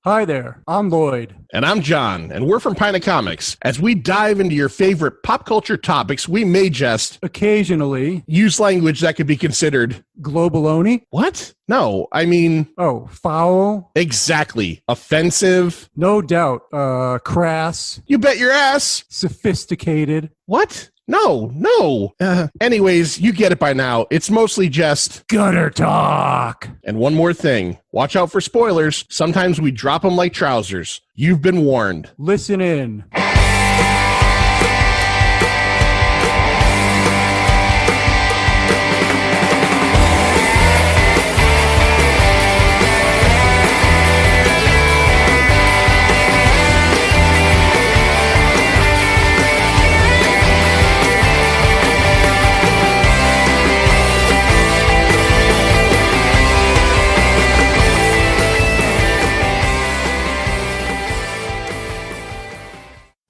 Hi there, I'm Lloyd. And I'm John, and we're from Pina Comics. As we dive into your favorite pop culture topics, we may just Occasionally use language that could be considered globaloney. What? No, I mean... Oh, foul. Exactly. Offensive. No doubt. Crass. You bet your ass. Sophisticated. What? No. Anyways, you get it by now. It's mostly just gutter talk. And one more thing. Watch out for spoilers. Sometimes we drop them like trousers. You've been warned. Listen in.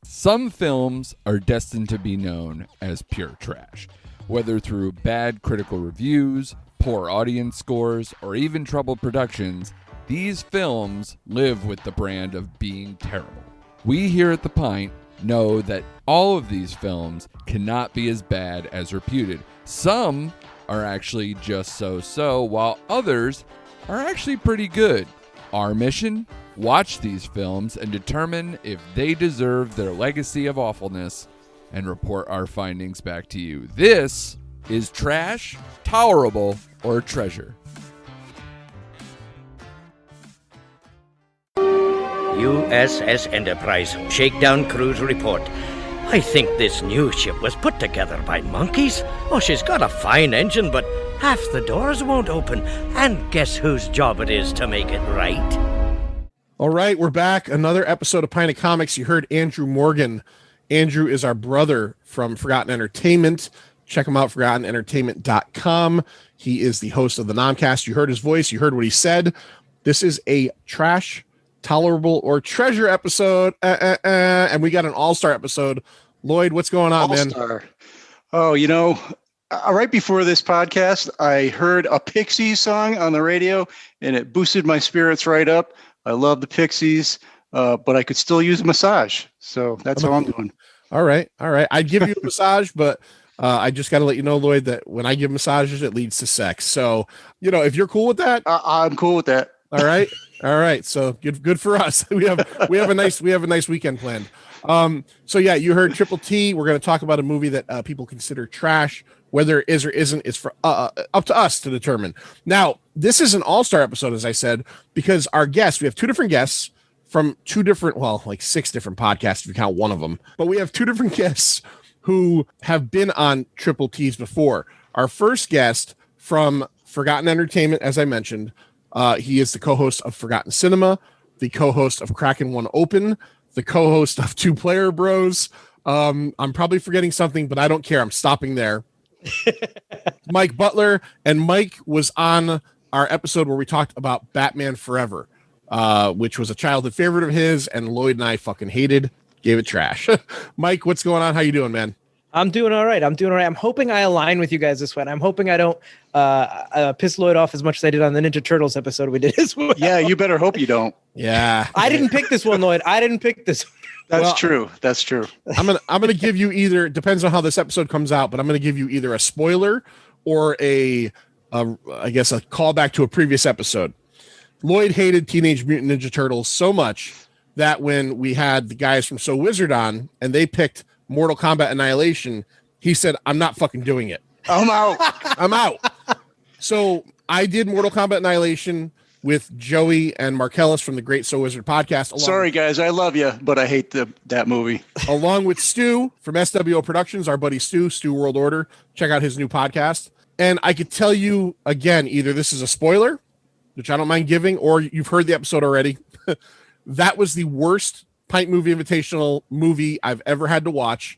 Some films are destined to be known as pure trash, whether through bad critical reviews, poor audience scores, or even troubled productions. These films live with the brand of being terrible. We here at The Pint know that all of these films cannot be as bad as reputed. Some are actually just so-so, while others are actually pretty good. Our mission? Watch these films and determine if they deserve their legacy of awfulness and report our findings back to you. This is Trash, Tolerable, or Treasure. USS Enterprise, Shakedown Cruise Report. I think this new ship was put together by monkeys. Oh, she's got a fine engine, but half the doors won't open. And guess whose job it is to make it right? All right, we're back. Another episode of Pina Comics. You heard Andrew Morgan. Andrew is our brother from Forgotten Entertainment. Check him out, ForgottenEntertainment.com. He is the host of the Nomcast. You heard his voice. You heard what he said. This is a Trash, Tolerable, or Treasure episode. And we got an all-star episode. Lloyd, what's going on, all-star. Man? Oh, right before this podcast, I heard a Pixies song on the radio, and it boosted my spirits right up. I love the Pixies, but I could still use a massage. So that's how I'm doing. All right. I'd give you a massage, but I just got to let you know, Lloyd, that when I give massages, it leads to sex. So, if you're cool with that. I'm cool with that. All right. So good for us. We have a nice weekend planned. So yeah, you heard Triple T. We're going to talk about a movie that people consider trash. Whether it is or isn't is for up to us to determine. Now, this is an all-star episode, as I said, because our guests, we have two different guests from two different, like 6 different podcasts if you count one of them. But we have 2 different guests who have been on Triple T's before. Our first guest from Forgotten Entertainment, as I mentioned, he is the co-host of Forgotten Cinema, the co-host of Kraken One Open, the co-host of Two Player Bros. I'm probably forgetting something, but I don't care. I'm stopping there. Mike Butler, and Mike was on our episode where we talked about Batman Forever, which was a childhood favorite of his, and Lloyd and I fucking gave it trash. Mike, what's going on? How you doing, man? I'm doing all right. I'm hoping I align with you guys this one. I'm hoping I don't piss Lloyd off as much as I did on the Ninja Turtles episode we did as well. Yeah, you better hope you don't. Yeah. I didn't pick this one, Lloyd. I didn't pick this one. That's true. I'm gonna give you either, depends on how this episode comes out, but I'm gonna give you either a spoiler or I guess a callback to a previous episode. Lloyd hated Teenage Mutant Ninja Turtles so much that when we had the guys from So Wizard on and they picked Mortal Kombat Annihilation, he said, "I'm not fucking doing it. I'm out. I'm out." So I did Mortal Kombat Annihilation with Joey and Marcellus from the Great So Wizard podcast. Sorry, guys. I love you, but I hate that movie. Along with Stu from SWO Productions, our buddy Stu World Order. Check out his new podcast. And I could tell you, again, either this is a spoiler, which I don't mind giving, or you've heard the episode already. That was the worst Pint Movie Invitational movie I've ever had to watch.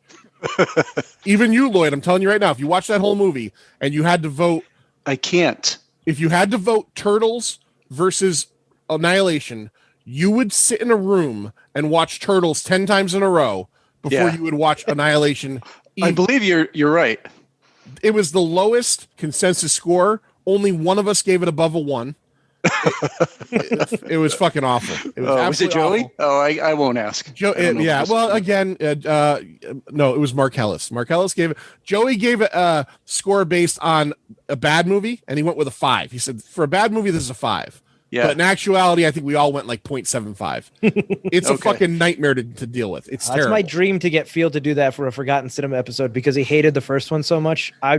Even you, Lloyd, I'm telling you right now, if you watch that whole movie and you had to vote... I can't. If you had to vote Turtles versus Annihilation, you would sit in a room and watch Turtles 10 times in a row before you would watch Annihilation. I believe you're right. It was the lowest consensus score. Only one of us gave it above a 1. It was fucking awful. It was Was it absolutely Joey? awful. Oh, I won't ask. Yeah. Well, again, no, it was Marcellus. Marcellus gave it. Joey gave it a score based on a bad movie, and he went with a 5. He said for a bad movie, this is a 5. Yeah. But in actuality, I think we all went like 0.75. It's a fucking nightmare to deal with. It's That's terrible. my dream to get Field to do that for a Forgotten Cinema episode because he hated the first one so much. I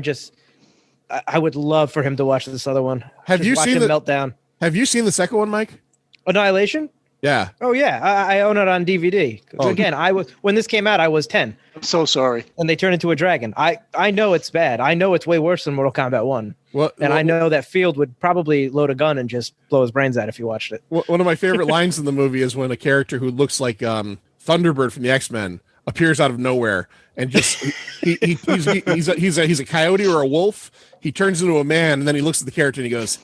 would love for him to watch this other one. Have Just you watch seen him the Meltdown? Have you seen the second one, Mike? Annihilation? Yeah. Oh yeah, I own it on DVD. Oh. Again, when this came out, I was 10, I'm so sorry. and they turned into a dragon. I know it's bad. I know it's way worse than Mortal Kombat 1. I know that Field would probably load a gun and just blow his brains out if he watched it. One of my favorite lines in the movie is when a character who looks like Thunderbird from the X-Men appears out of nowhere and just he's a coyote or a wolf. He turns into a man, and then he looks at the character and he goes,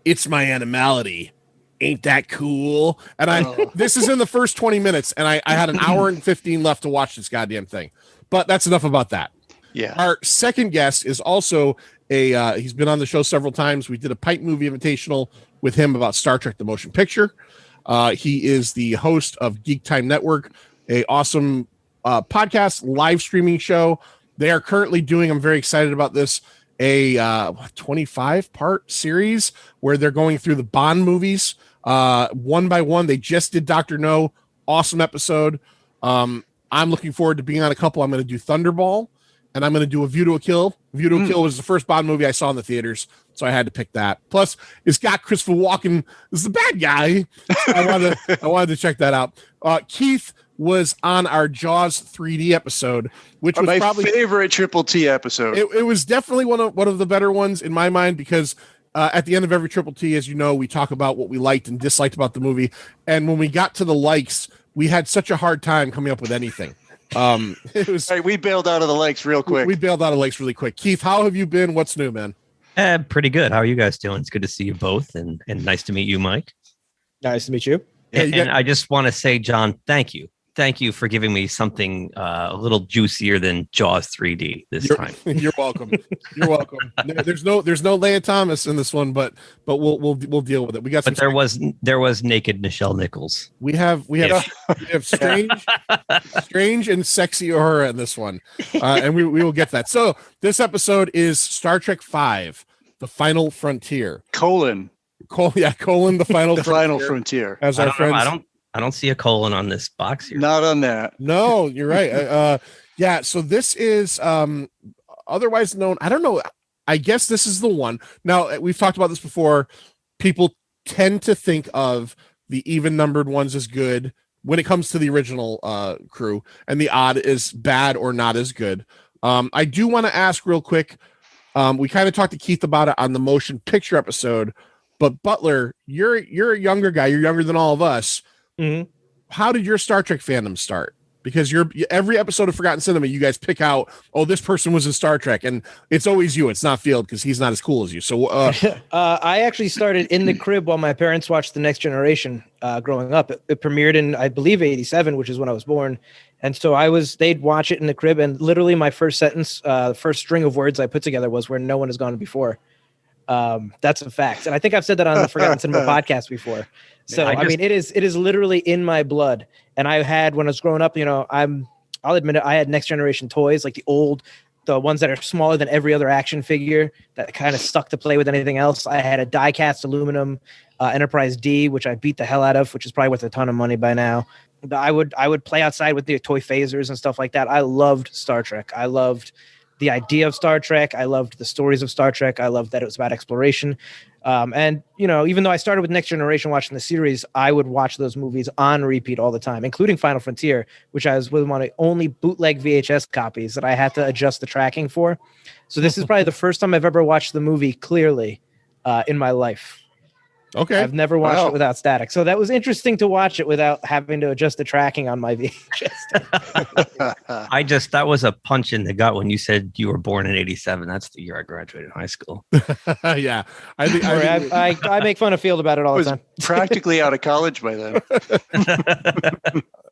"It's my animality. Ain't that cool?" And this is in the first 20 minutes, and I had an hour and 15 left to watch this goddamn thing. But that's enough about that. Yeah. Our second guest is also he's been on the show several times. We did a Pipe Movie Invitational with him about Star Trek the Motion Picture. He is the host of GeekTime Network, a awesome podcast live streaming show. They are currently doing, I'm very excited about this, a 25-part series where they're going through the Bond movies one by one. They just did Dr. No. Awesome episode. I'm looking forward to being on a couple. I'm going to do Thunderball, and I'm going to do A View to a Kill. View to a Kill was the first Bond movie I saw in the theaters, so I had to pick that. Plus, it's got Christopher Walken as the bad guy. I wanted to check that out. Keith was on our Jaws 3D episode, which was my probably favorite Triple T episode. It was definitely one of the better ones in my mind because at the end of every Triple T, as you know, we talk about what we liked and disliked about the movie. And when we got to the likes, we had such a hard time coming up with anything. It was All right, we bailed out of the lakes real quick. we bailed out of lakes really quick. Keith, how have you been? What's new, man? Pretty good. How are you guys doing? It's good to see you both, and nice to meet you, Mike. Nice to meet you. Yeah, And I just want to say, John, thank you. Thank you for giving me something a little juicier than Jaws 3D this time. You're welcome. You're welcome. There's no Leia Thomas in this one, but we'll deal with it. We got some. But there was naked Nichelle Nichols. We have strange and sexy Uhura in this one, and we will get that. So this episode is Star Trek V, The Final Frontier. Colon, the Final the final frontier. As our friends. I don't see a colon on this box here. Not on that. No, you're right. Yeah. So this is otherwise known. I don't know. I guess this is the one. Now we've talked about this before. People tend to think of the even numbered ones as good when it comes to the original crew, and the odd is bad or not as good. I do want to ask real quick. We kind of talked to Keith about it on the motion picture episode, but Butler, you're a younger guy. You're younger than all of us. Mm-hmm. How did your Star Trek fandom start? Because every episode of Forgotten Cinema, you guys pick out, oh, this person was in Star Trek, and it's always you. It's not Field because he's not as cool as you. So I actually started in the crib while my parents watched The Next Generation growing up. It premiered in, I believe, 87, which is when I was born. And so they'd watch it in the crib, and literally my first sentence, the first string of words I put together was "where no one has gone before." That's a fact, and I think I've said that on the Forgotten Cinema podcast before. So I mean, it is literally in my blood. And I had, when I was growing up, I'll admit it, I had Next Generation toys, like the ones that are smaller than every other action figure that kind of stuck to play with anything else. I had a die-cast aluminum Enterprise D, which I beat the hell out of, which is probably worth a ton of money by now. I would play outside with the toy phasers and stuff like that. I loved Star Trek. I loved the idea of Star Trek. I loved the stories of Star Trek. I loved that it was about exploration. And, even though I started with Next Generation watching the series, I would watch those movies on repeat all the time, including Final Frontier, which I was one of the only bootleg VHS copies that I had to adjust the tracking for. So this is probably the first time I've ever watched the movie clearly in my life. okay, I've never watched it without static. So that was interesting to watch it without having to adjust the tracking on my VHS. That was a punch in the gut when you said you were born in 87. That's the year I graduated high school. yeah, I think I make fun of Field about it all the time. Practically out of college by then.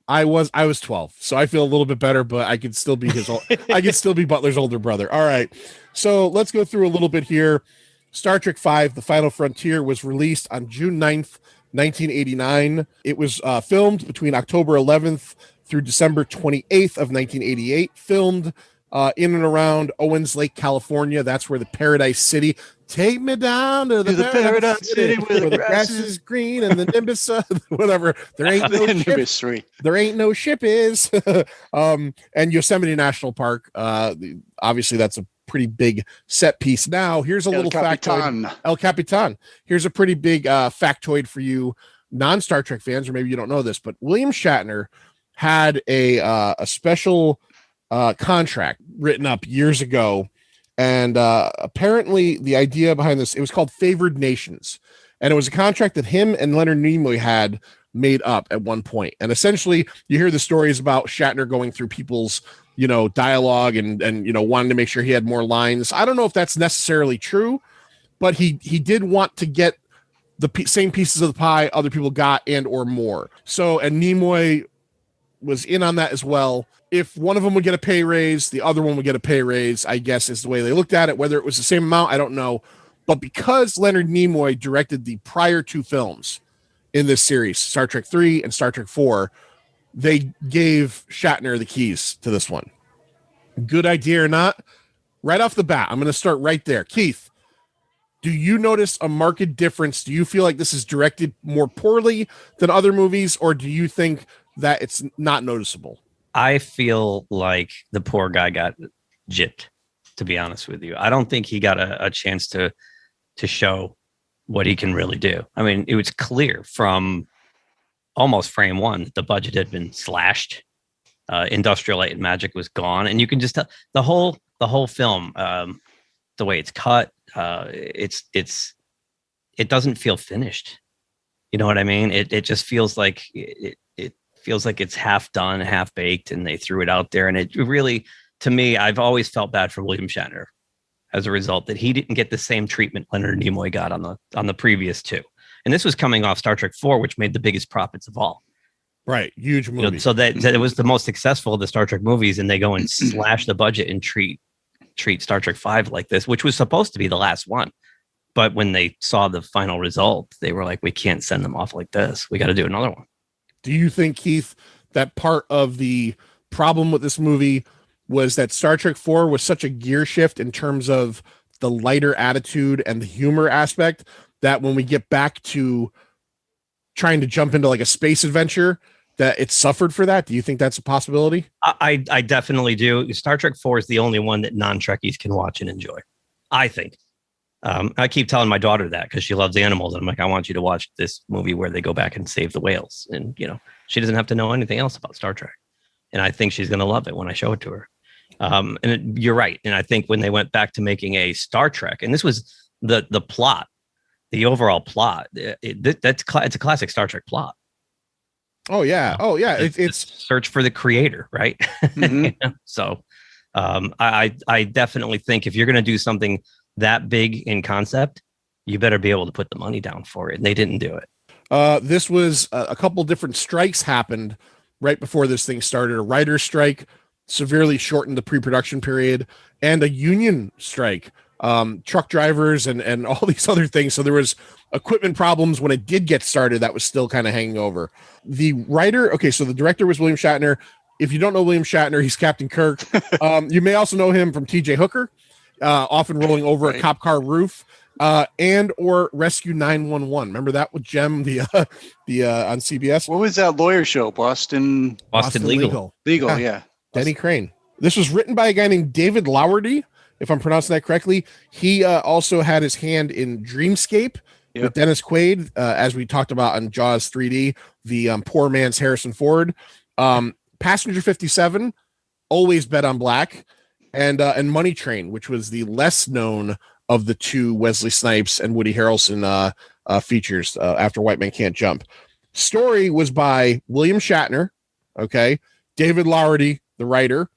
I was 12, so I feel a little bit better, but I could still be I could still be Butler's older brother. All right, so let's go through a little bit here. Star Trek V, The Final Frontier, was released on June 9th, 1989. It was filmed between October 11th through December 28th of 1988. Filmed in and around Owens Lake, California. That's where the Paradise City. Take me down to the Paradise City where the grass is green and the Nimbus, whatever. There ain't no Nimbus ship. 3. There ain't no ship is. And Yosemite National Park. Obviously, that's a pretty big set piece. Now, here's a little factoid. El Capitan. Here's a pretty big factoid for you non-Star Trek fans, or maybe you don't know this, but William Shatner had a special contract written up years ago. And apparently the idea behind this, it was called Favored Nations. And it was a contract that him and Leonard Nimoy had made up at one point. And essentially you hear the stories about Shatner going through people's, dialogue and wanting to make sure he had more lines. I don't know if that's necessarily true, but he did want to get the same pieces of the pie other people got and or more. So, and Nimoy was in on that as well. If one of them would get a pay raise, the other one would get a pay raise, I guess is the way they looked at it. Whether it was the same amount, I don't know. But because Leonard Nimoy directed the prior two films in this series, Star Trek 3 and Star Trek 4, they gave Shatner the keys to this one. Good idea or not? Right off the bat, I'm going to start right there. Keith, do you notice a marked difference? Do you feel like this is directed more poorly than other movies, or do you think that it's not noticeable? I feel like the poor guy got gypped, to be honest with you. I don't think he got a chance to show what he can really do. I mean, it was clear from almost frame one that the budget had been slashed. Industrial Light and Magic was gone, and you can just tell the whole film, the way it's cut, it doesn't feel finished. You know what I mean? It just feels like it feels like it's half done, half baked, and they threw it out there. And it really, to me, I've always felt bad for William Shatner as a result that he didn't get the same treatment Leonard Nimoy got on the previous two. And this was coming off Star Trek 4, which made the biggest profits of all. Right. Huge movie. So that it was the most successful of the Star Trek movies, and they go and slash the budget and treat Star Trek 5 like this, which was supposed to be the last one. But when they saw the final result, they were like, we can't send them off like this. We got to do another one. Do you think, Keith, that part of the problem with this movie was that Star Trek 4 was such a gear shift in terms of the lighter attitude and the humor aspect that when we get back to trying to jump into like a space adventure, that it suffered for that? Do you think that's a possibility? I definitely do. Star Trek 4 is the only one that non-Trekkies can watch and enjoy, I think. I keep telling my daughter that because she loves animals. And I'm like, I want you to watch this movie where they go back and save the whales. And, she doesn't have to know anything else about Star Trek. And I think she's going to love it when I show it to her. You're right. And I think when they went back to making a Star Trek, and this was the plot, the overall plot, it's a classic Star Trek plot. Oh, yeah. Oh, yeah. It's search for the creator, right? Mm-hmm. So I definitely think if you're going to do something that big in concept, you better be able to put the money down for it. And they didn't do it. This was a couple different strikes happened right before this thing started. A writer's strike severely shortened the pre-production period, and a union strike, truck drivers and all these other things. So there was equipment problems when it did get started that was still kind of hanging over. The writer, so the director was William Shatner. If you don't know William Shatner, he's Captain Kirk. You may also know him from TJ Hooker, often rolling over a cop car roof, and or Rescue 911. Remember that with Jem, the on CBS? What was that lawyer show? Boston Legal. Legal, yeah. Denny Crane. This was written by a guy named David Lowery, if I'm pronouncing that correctly. He also had his hand in Dreamscape with Dennis Quaid, as we talked about on Jaws 3D, the poor man's Harrison Ford. Passenger 57, Always Bet on Black, and Money Train, which was the less known of the two Wesley Snipes and Woody Harrelson features after White Man Can't Jump. Story was by William Shatner, David Lowery, the writer,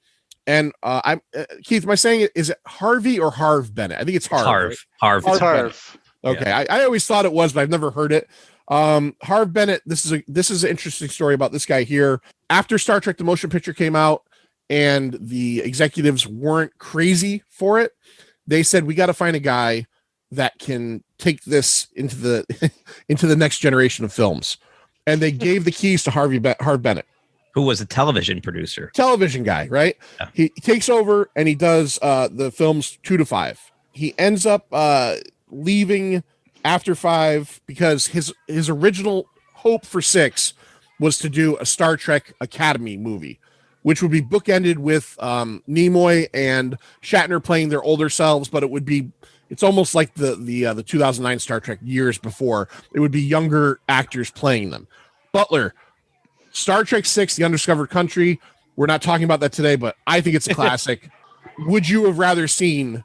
and I'm Keith. Am I saying it? Is it Harvey or Harv Bennett? I think it's Harv. Harv. It's Harv. Okay, yeah. I always thought it was, but I've never heard it. Harv Bennett. This is an interesting story about this guy here. After Star Trek: The Motion Picture came out, and the executives weren't crazy for it, they said we got to find a guy that can take this into the into the next generation of films. And they gave the keys to Harv Bennett, who was a television producer, television guy, right? Yeah. He takes over and he does the films 2 to 5. He ends up leaving after 5 because his original hope for 6 was to do a Star Trek Academy movie, which would be bookended with Nimoy and Shatner playing their older selves, but it's almost like the 2009 Star Trek years before. It would be younger actors playing them. Butler, Star Trek 6, The Undiscovered Country. We're not talking about that today, but I think it's a classic. Would you have rather seen,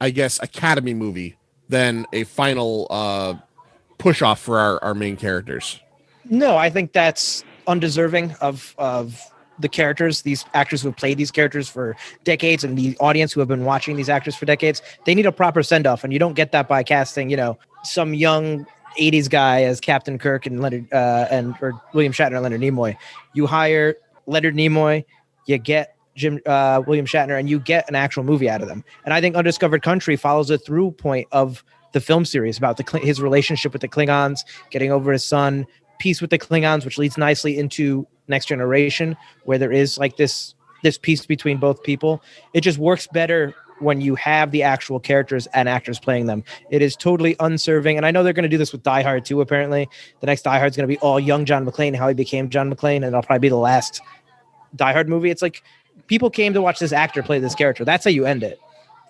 I guess, Academy movie than a final push off for our main characters? No, I think that's undeserving of the characters, these actors who have played these characters for decades, and the audience who have been watching these actors for decades. They need a proper send off, and you don't get that by casting, some young 80s guy as Captain Kirk and Leonard or William Shatner and Leonard Nimoy. You hire Leonard Nimoy, you get William Shatner, and you get an actual movie out of them. And I think Undiscovered Country follows a through point of the film series about his relationship with the Klingons, getting over his son, peace with the Klingons, which leads nicely into Next Generation, where there is like this peace between both people. It just works better when you have the actual characters and actors playing them. It is totally unserving. And I know they're going to do this with Die Hard too, apparently. The next Die Hard is going to be all young John McClane, how he became John McClane, and it'll probably be the last Die Hard movie. It's like people came to watch this actor play this character. That's how you end it.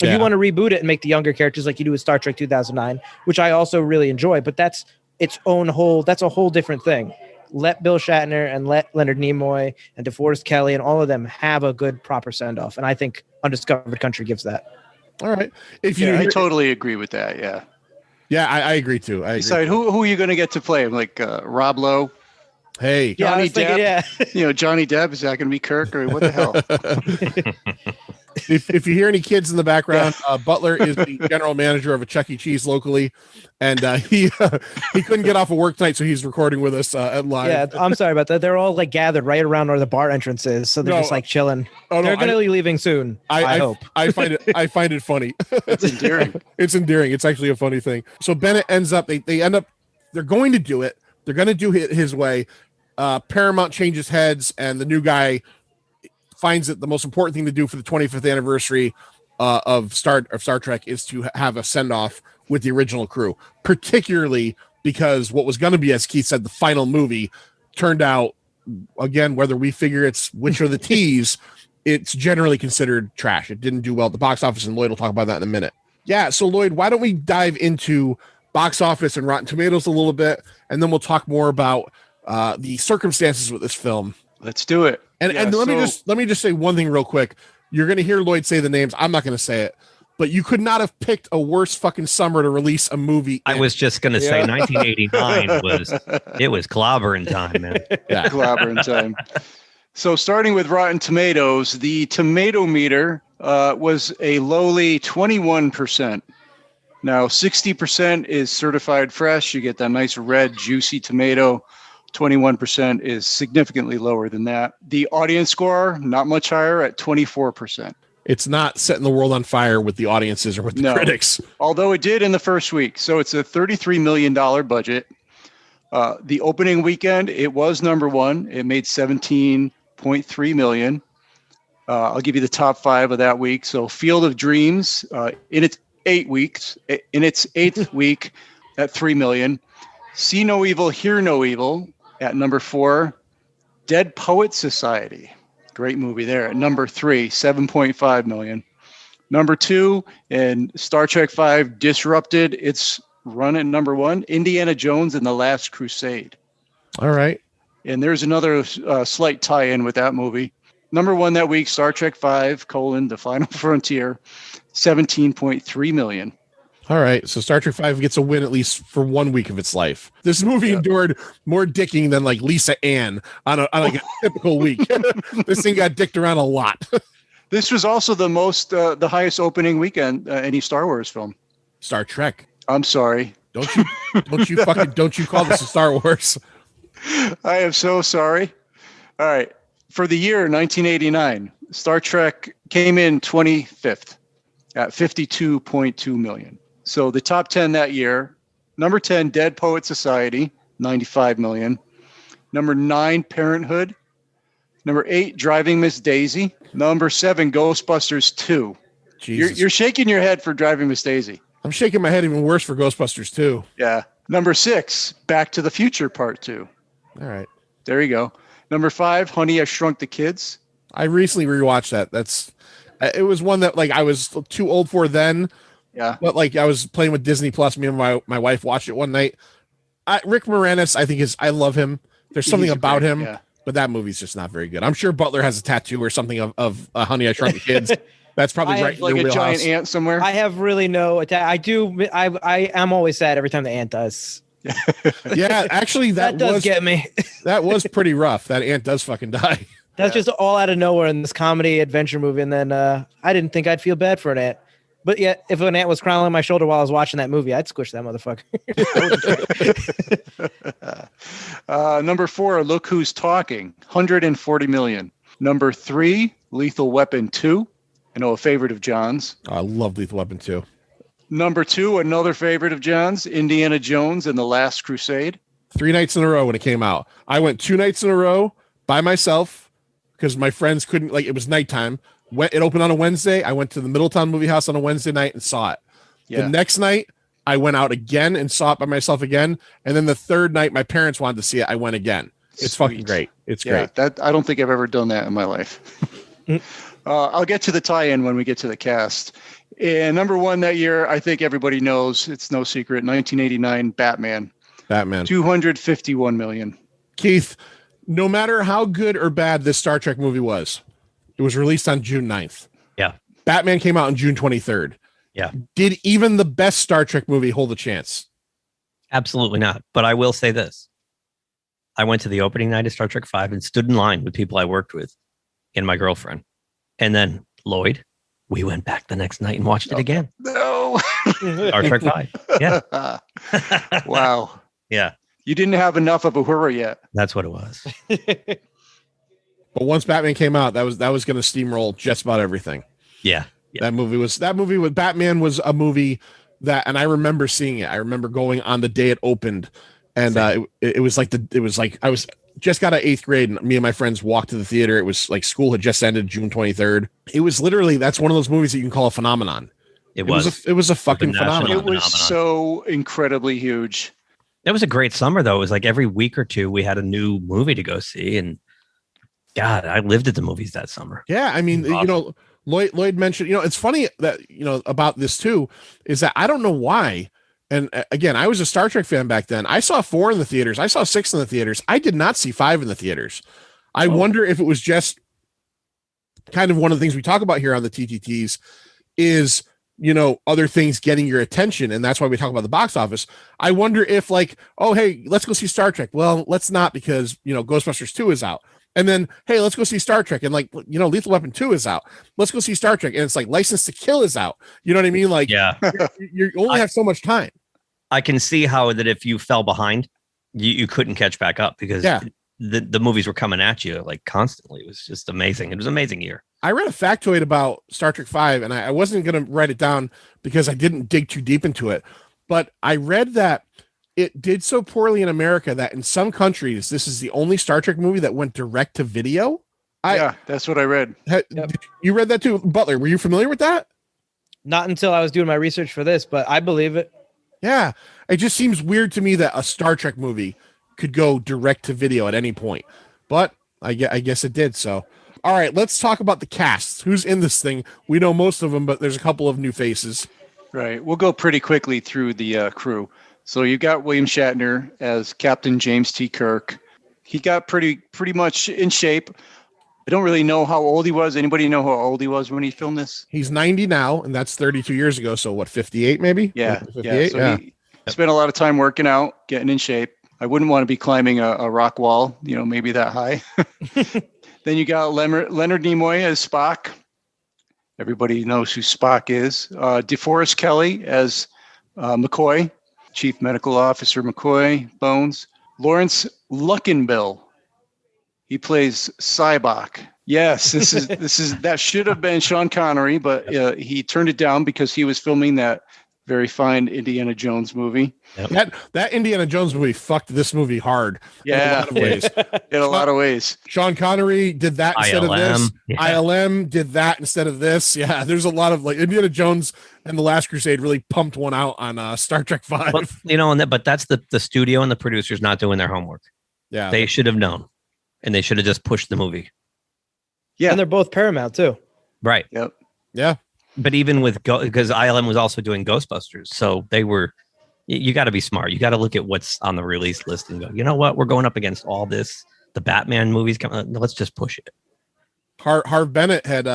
If you want to reboot it and make the younger characters like you do with Star Trek 2009, which I also really enjoy, but that's its own that's a whole different thing. Let Bill Shatner and let Leonard Nimoy and DeForest Kelley and all of them have a good, proper send-off. And I think Undiscovered Country gives that. All right. I totally agree with that. Yeah. Yeah, I agree too. Decide who are you going to get to play him? Like Rob Lowe? Hey, Johnny Depp. Johnny Depp, is that going to be Kirk or what the hell? If you hear any kids in the background, Butler is the general manager of a Chuck E. Cheese locally, and he couldn't get off of work tonight, so he's recording with us at live. Yeah, I'm sorry about that. They're all like gathered right around where the bar entrance is, so they're just like chilling. They're going to be leaving soon. I hope. I find it funny. It's endearing. It's endearing. It's actually a funny thing. So Bennett ends up. They're going to do it. They're going to do it his way. Paramount changes heads, and the new guy finds that the most important thing to do for the 25th anniversary of Star Trek is to have a send-off with the original crew, particularly because what was going to be, as Keith said, the final movie turned out, again, whether we figure it's which are the T's, it's generally considered trash. It didn't do well at the box office, and Lloyd will talk about that in a minute. Yeah, so Lloyd, why don't we dive into box office and Rotten Tomatoes a little bit, and then we'll talk more about the circumstances with this film. Let's do it. And let me just say one thing real quick. You're going to hear Lloyd say the names. I'm not going to say it, but you could not have picked a worse fucking summer to release a movie. I was just going to say 1989 was clobbering time, man. Yeah, clobbering time. So starting with Rotten Tomatoes, the tomato meter was a lowly 21%. Now 60% is certified fresh. You get that nice red, juicy tomato. 21% is significantly lower than that. The audience score, not much higher at 24%. It's not setting the world on fire with the audiences or with the critics. Although it did in the first week. So it's a $33 million budget. The opening weekend, it was number one. It made $17.3 million. I'll give you the top 5 of that week. So Field of Dreams, in its 8 weeks, in its 8th week at $3 million. See No Evil, Hear No Evil at number 4. Dead Poet Society, great movie there, at number 3, $7.5 million. Number 2, and Star Trek V disrupted its run at number 1, Indiana Jones and the Last Crusade. All right. And there's another slight tie-in with that movie. Number 1 that week, Star Trek V, The Final Frontier, $17.3 million. All right, so Star Trek V gets a win at least for 1 week of its life. This movie endured more dicking than like Lisa Ann on a typical week. This thing got dicked around a lot. This was also the highest opening weekend any Star Wars film. Star Trek. I'm sorry. Don't you call this a Star Wars? I am so sorry. All right, for the year 1989, Star Trek came in 25th at $52.2 million. So the top 10 that year, number 10, Dead Poet Society, 95 million. Number 9, Parenthood. Number 8, Driving Miss Daisy. Number 7, Ghostbusters 2. Jesus. You're shaking your head for Driving Miss Daisy. I'm shaking my head even worse for Ghostbusters 2. Yeah. Number 6, Back to the Future Part 2. All right. There you go. Number 5, Honey, I Shrunk the Kids. I recently rewatched that. It was one that like I was too old for then. Yeah. But like I was playing with Disney Plus. Me and my wife watched it one night. Rick Moranis, I love him. There's something about him, but that movie's just not very good. I'm sure Butler has a tattoo or something of Honey, I Shrunk the Kids. That's probably right. Like a giant ant somewhere. I have really no attack. I am always sad every time the ant does. Yeah, actually, that does get me. That was pretty rough. That ant does fucking die. That's just all out of nowhere in this comedy adventure movie. And then I didn't think I'd feel bad for an ant. But yet, if an ant was crawling on my shoulder while I was watching that movie, I'd squish that motherfucker. Number 4, Look Who's Talking, 140 million. Number 3, Lethal Weapon 2. I know a favorite of John's. I love Lethal Weapon 2. Number 2, another favorite of John's, Indiana Jones and the Last Crusade. 3 nights in a row when it came out. I went 2 nights in a row by myself because my friends couldn't, like, it was nighttime. It opened on a Wednesday. I went to the Middletown Movie House on a Wednesday night and saw it. Yeah. The next night, I went out again and saw it by myself again. And then the third night, my parents wanted to see it. I went again. It's fucking great. It's great. I don't think I've ever done that in my life. I'll get to the tie-in when we get to the cast. And number 1 that year, I think everybody knows, it's no secret, 1989 Batman. 251 million. Keith, no matter how good or bad this Star Trek movie was, it was released on June 9th. Yeah. Batman came out on June 23rd. Yeah. Did even the best Star Trek movie hold a chance? Absolutely not. But I will say this. I went to the opening night of Star Trek 5 and stood in line with people I worked with and my girlfriend. And then Lloyd, we went back the next night and watched it again. No. Star Trek 5. Yeah. Wow. Yeah. You didn't have enough of a hurrah yet. That's what it was. But once Batman came out, that was going to steamroll just about everything. Yeah. That movie with Batman was a movie that, and I remember seeing it. I remember going on the day it opened, and it was like I was just got out of 8th grade, and me and my friends walked to the theater. It was like school had just ended June 23rd. It was literally, that's one of those movies that you can call a phenomenon. It was a fucking phenomenon. It was so incredibly huge. It was a great summer though. It was like every week or two we had a new movie to go see, and God, I lived at the movies that summer. Yeah, I mean, awesome. You know, Lloyd mentioned, you know, it's funny that, you know, about this too, is that I don't know why. And again, I was a Star Trek fan back then. I saw 4 in the theaters. I saw 6 in the theaters. I did not see 5 in the theaters. I wonder if it was just kind of one of the things we talk about here on the TTTs is, you know, other things getting your attention. And that's why we talk about the box office. I wonder if like, oh, hey, let's go see Star Trek. Well, let's not, because, you know, Ghostbusters 2 is out. And then, hey, let's go see Star Trek. And like, you know, Lethal Weapon 2 is out. Let's go see Star Trek. And it's like License to Kill is out. You know what I mean? Like, yeah, you only have so much time. I can see how that if you fell behind, you couldn't catch back up, because the movies were coming at you like constantly. It was just amazing. It was an amazing year. I read a factoid about Star Trek 5, and I wasn't going to write it down because I didn't dig too deep into it. But I read that it did so poorly in America that in some countries, this is the only Star Trek movie that went direct to video. Yeah, that's what I read. You read that too? Butler, were you familiar with that? Not until I was doing my research for this, but I believe it. Yeah, it just seems weird to me that a Star Trek movie could go direct to video at any point, but I guess it did. So, all right, let's talk about the cast. Who's in this thing? We know most of them, but there's a couple of new faces. Right. We'll go pretty quickly through the crew. So you got William Shatner as Captain James T. Kirk. He got pretty much in shape. I don't really know how old he was. Anybody know how old he was when he filmed this? He's 90 now, and that's 32 years ago. So what, 58 maybe? Yeah. 58? So he spent a lot of time working out, getting in shape. I wouldn't want to be climbing a rock wall, you know, maybe that high. Then you got Leonard Nimoy as Spock. Everybody knows who Spock is. DeForest Kelley as McCoy, Chief Medical Officer McCoy, Bones. Lawrence Luckinbill. He plays Sybok. Yes, this is that should have been Sean Connery, but he turned it down because he was filming that very fine Indiana Jones movie. That Indiana Jones movie fucked this movie hard. Yeah, in a lot of ways. in a lot of ways. Sean Connery did that instead of this. Yeah. ILM did that instead of this. Yeah, there's a lot of like Indiana Jones and The Last Crusade really pumped one out on Star Trek V. But, but that's the studio and the producers not doing their homework. Yeah, They should have known, and they should have just pushed the movie. Yeah, And they're both Paramount too. Right. Yep. Yeah. But even with because ILM was also doing Ghostbusters, so they were. You got to be smart. You got to look at what's on the release list and go, you know what? We're going up against all this. The Batman movies coming. Let's just push it. Harv Bennett had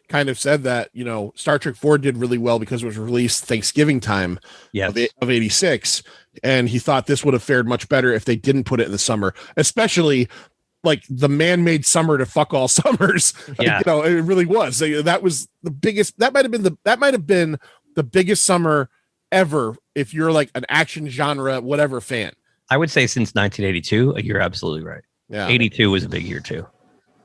kind of said that, Star Trek 4 did really well because it was released Thanksgiving time of 86. And he thought this would have fared much better if they didn't put it in the summer, especially like the man-made summer to fuck all summers. Yeah. It really was. That was the biggest, that might have been the biggest summer ever if you're like an action genre whatever fan. I would say since 1982. You're absolutely right. Yeah, 82 was a big year too.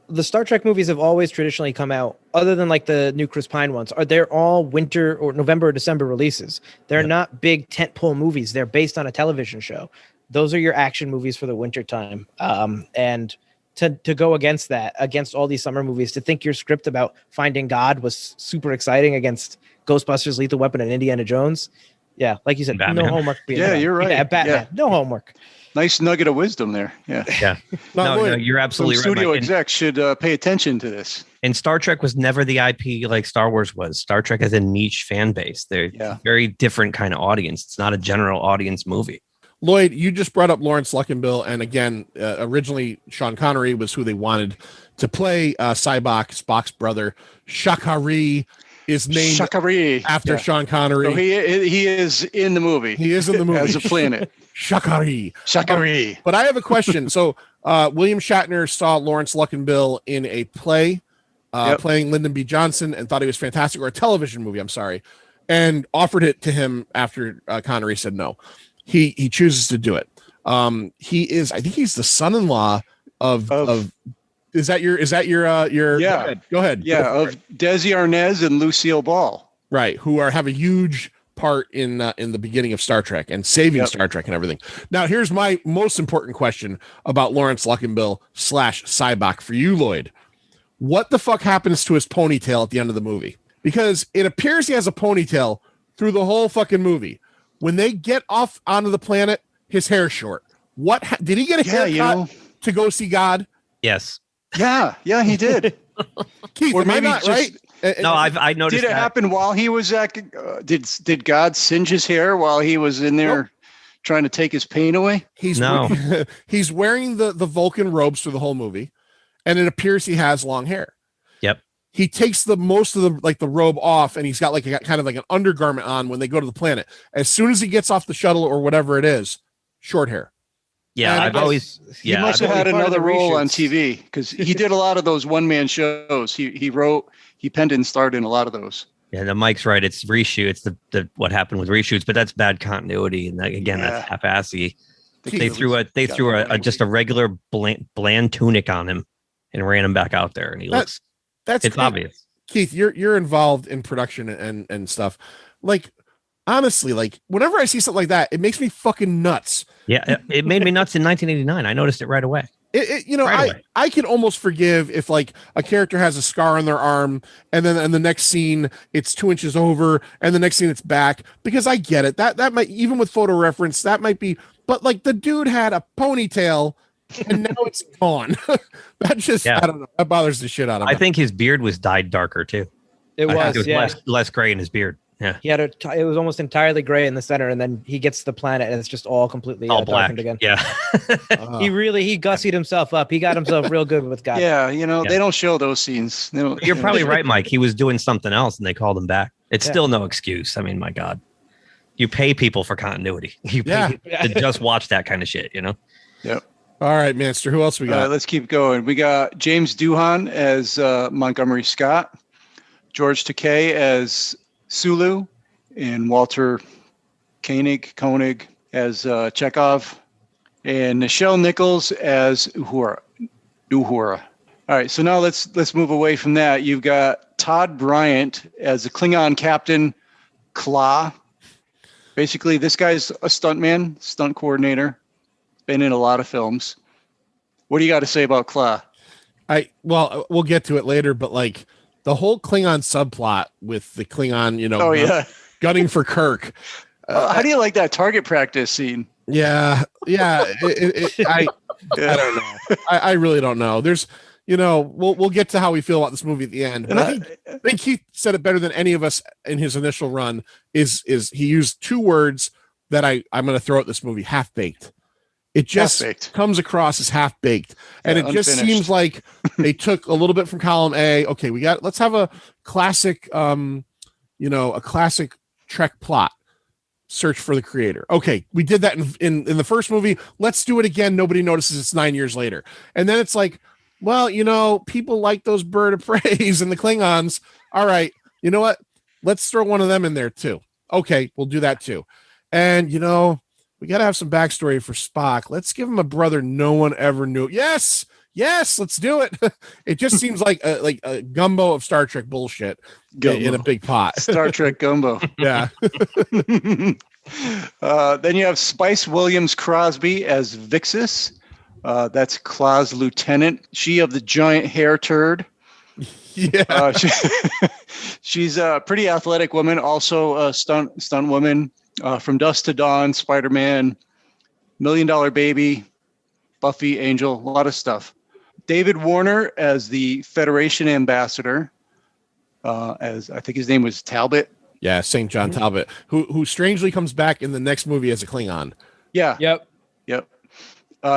The Star Trek movies have always traditionally come out, other than like the new Chris Pine ones, they're all winter or November or December releases. They're not big tentpole movies. They're based on a television show. Those are your action movies for the winter time. And to go against that, against all these summer movies, to think your script about finding God was super exciting against Ghostbusters, Lethal Weapon, and Indiana Jones. Yeah, like you said, Batman. no homework. Yeah, you're right. Yeah, Batman, Yeah. no homework. Nice nugget of wisdom there. Yeah. Yeah. No, you're Some absolutely right. studio Mike. execs should pay attention to this. And Star Trek was never the IP like Star Wars was. Star Trek has a niche fan base. They're very different kind of audience. It's not a general audience movie. Lloyd, you just brought up Lawrence Luckinbill, and again, originally Sean Connery was who they wanted to play Spock's brother. Shakari is named after Sean Connery. So he is in the movie. He is in the movie as a planet. Shakari. But I have a question. So William Shatner saw Lawrence Luckinbill in a play playing Lyndon B. Johnson and thought he was fantastic, or a television movie, I'm sorry, and offered it to him after Connery said no. He chooses to do it. I think he's the son-in-law of is that your yeah. Go ahead. Yeah, of Desi Arnaz and Lucille Ball. Right, who have a huge part in the beginning of Star Trek and saving Star Trek and everything. Now, here's my most important question about Lawrence Luckinbill / Sybok for you, Lloyd. What the fuck happens to his ponytail at the end of the movie? Because it appears he has a ponytail through the whole fucking movie. When they get off onto the planet, his hair's short. What did he get a haircut to go see God? Yes. Yeah, he did. Keith, or am I maybe not just, right? No, I noticed. Did it happen while he was at? Did God singe his hair while he was in there trying to take his pain away? He's wearing the Vulcan robes through the whole movie, and it appears he has long hair. Yep. He takes most of the robe off, and he's got like kind of like an undergarment on when they go to the planet. As soon as he gets off the shuttle or whatever it is, short hair. Yeah, He must have had another role on TV because he did a lot of those one-man shows. He wrote, he penned and starred in a lot of those. Yeah, the Mike's right. It's reshoot. It's the what happened with reshoots, but that's bad continuity, and that's half-assy. They threw just a regular bland tunic on him and ran him back out there, and it's obvious. Keith, you're involved in production and stuff. Like, honestly, like whenever I see something like that, it makes me fucking nuts. Yeah, it made me nuts in 1989. I noticed it right away. I can almost forgive if like a character has a scar on their arm and then in the next scene it's 2 inches over and the next scene it's back, because I get it. That might, even with photo reference, that might be, but like the dude had a ponytail and now it's gone. That just, I don't know. That bothers the shit out of me. I think his beard was dyed darker too. It was less gray in his beard. Yeah, he had it was almost entirely gray in the center, and then he gets to the planet, and it's just all completely all black again. Yeah, he gussied himself up. He got himself real good with God. Yeah, they don't show those scenes. You're probably right, Mike. He was doing something else, and they called him back. It's still no excuse. I mean, my God, you pay people for continuity. You pay to just watch that kind of shit. Yep. All right, Manster. Who else we got? Let's keep going. We got James Doohan as Montgomery Scott, George Takei as Sulu, and Walter Koenig as Chekhov, and Nichelle Nichols as Uhura. All right, so now let's move away from that. You've got Todd Bryant as the Klingon captain Kla, Basically, this guy's a stuntman, stunt coordinator, been in a lot of films. What do you got to say about Kla? Well, we'll get to it later, but like the whole Klingon subplot with the Klingon, gunning for Kirk. How do you like that target practice scene? Yeah. I don't know. I really don't know. There's, we'll get to how we feel about this movie at the end. But I think he said it better than any of us in his initial run. Is he used two words that I'm going to throw at this movie: half-baked. It just half-baked. Comes across as half-baked, and it unfinished. Just seems like they took a little bit from column A. Okay, let's have a classic, a classic Trek plot. Search for the creator. Okay, we did that in the first movie. Let's do it again. Nobody notices it's 9 years later. And then it's like, well, people like those bird of preys and the Klingons. All right, you know what? Let's throw one of them in there too. Okay, we'll do that too. And we got to have some backstory for Spock. Let's give him a brother no one ever knew. Yes, let's do it. It just seems like a gumbo of Star Trek bullshit in a big pot. Star Trek gumbo. Yeah. Then you have Spice Williams Crosby as Vixis. That's Kla's lieutenant. She of the giant hair turd. Yeah. She's a pretty athletic woman, also a stunt woman. From Dusk to Dawn, Spider-Man, $1 Million Baby, Buffy, Angel, a lot of stuff. David Warner as the Federation ambassador, as I think his name was Talbot. Yeah, St. John Talbot, who strangely comes back in the next movie as a Klingon. Yeah. Yep.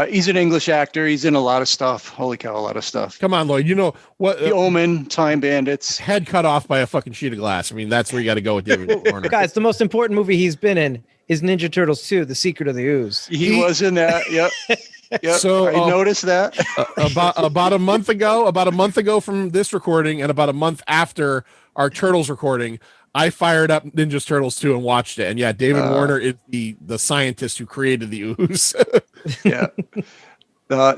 He's an English actor. He's in a lot of stuff. Holy cow, a lot of stuff. Come on, Lloyd. You know what? The Omen, Time Bandits. Head cut off by a fucking sheet of glass. I mean, that's where you got to go with David Warner. Guys, the most important movie he's been in is Ninja Turtles 2, The Secret of the Ooze. He was in that. Yep. So I noticed that. about a month ago from this recording, and about a month after our Turtles recording, I fired up Ninja Turtles 2 and watched it. And yeah, David Warner is the scientist who created the ooze. Yeah.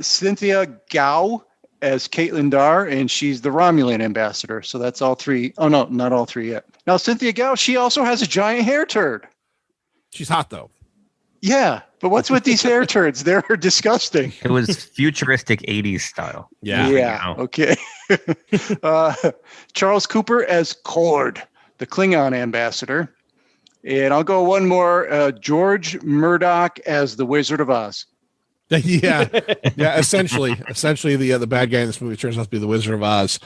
Cynthia Gao as Caitlin Dar, and she's the Romulan ambassador. So that's all three. Oh, no, not all three yet. Now, Cynthia Gao, she also has a giant hair turd. She's hot, though. Yeah, but what's with these hair turds? They're disgusting. It was futuristic 80s style. Yeah. Okay. Charles Cooper as Cord, the Klingon ambassador. And I'll go one more. George Murdoch as the Wizard of Oz. Yeah. Essentially, the bad guy in this movie turns out to be the Wizard of Oz.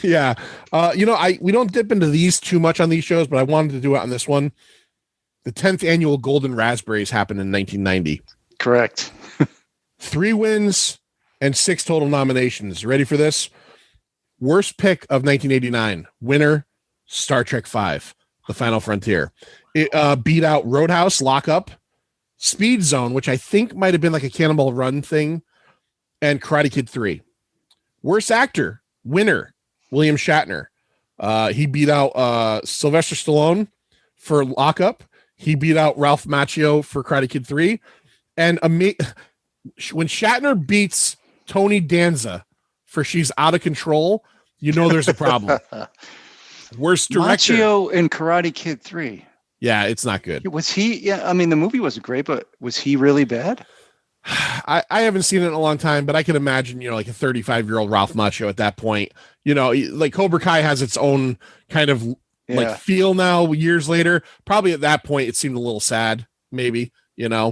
Yeah. We don't dip into these too much on these shows, but I wanted to do it on this one. The 10th annual Golden Raspberries happened in 1990. Correct. 3 wins and 6 total nominations. Ready for this? Worst pick of 1989. Winner, Star Trek V, The Final Frontier. It beat out Roadhouse, Lockup, Speed Zone, which I think might have been like a Cannonball Run thing, and Karate Kid 3. Worst actor, winner, William Shatner. He beat out Sylvester Stallone for Lockup. He beat out Ralph Macchio for Karate Kid 3. And when Shatner beats Tony Danza for She's Out of Control, you know there's a problem. Worst director. Macchio in Karate Kid 3. Yeah, it's not good. Was he? Yeah, I mean, the movie wasn't great, but was he really bad? I haven't seen it in a long time, but I can imagine, like a 35-year-old Ralph Macchio at that point. Like Cobra Kai has its own kind of like feel now years later. Probably at that point, it seemed a little sad, maybe, Yeah.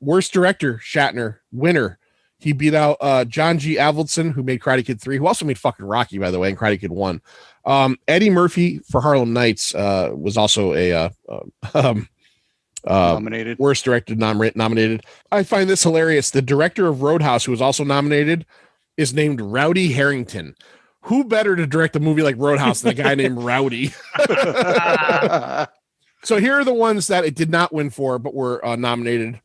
Worst director, Shatner. Winner. He beat out John G. Avildsen, who made Karate Kid 3, who also made fucking Rocky, by the way, and Karate Kid 1. Eddie Murphy for Harlem Nights was also a nominated. Worst director nominated. I find this hilarious. The director of Roadhouse, who was also nominated, is named Rowdy Harrington. Who better to direct a movie like Roadhouse than a guy named Rowdy? So here are the ones that it did not win for, but were nominated.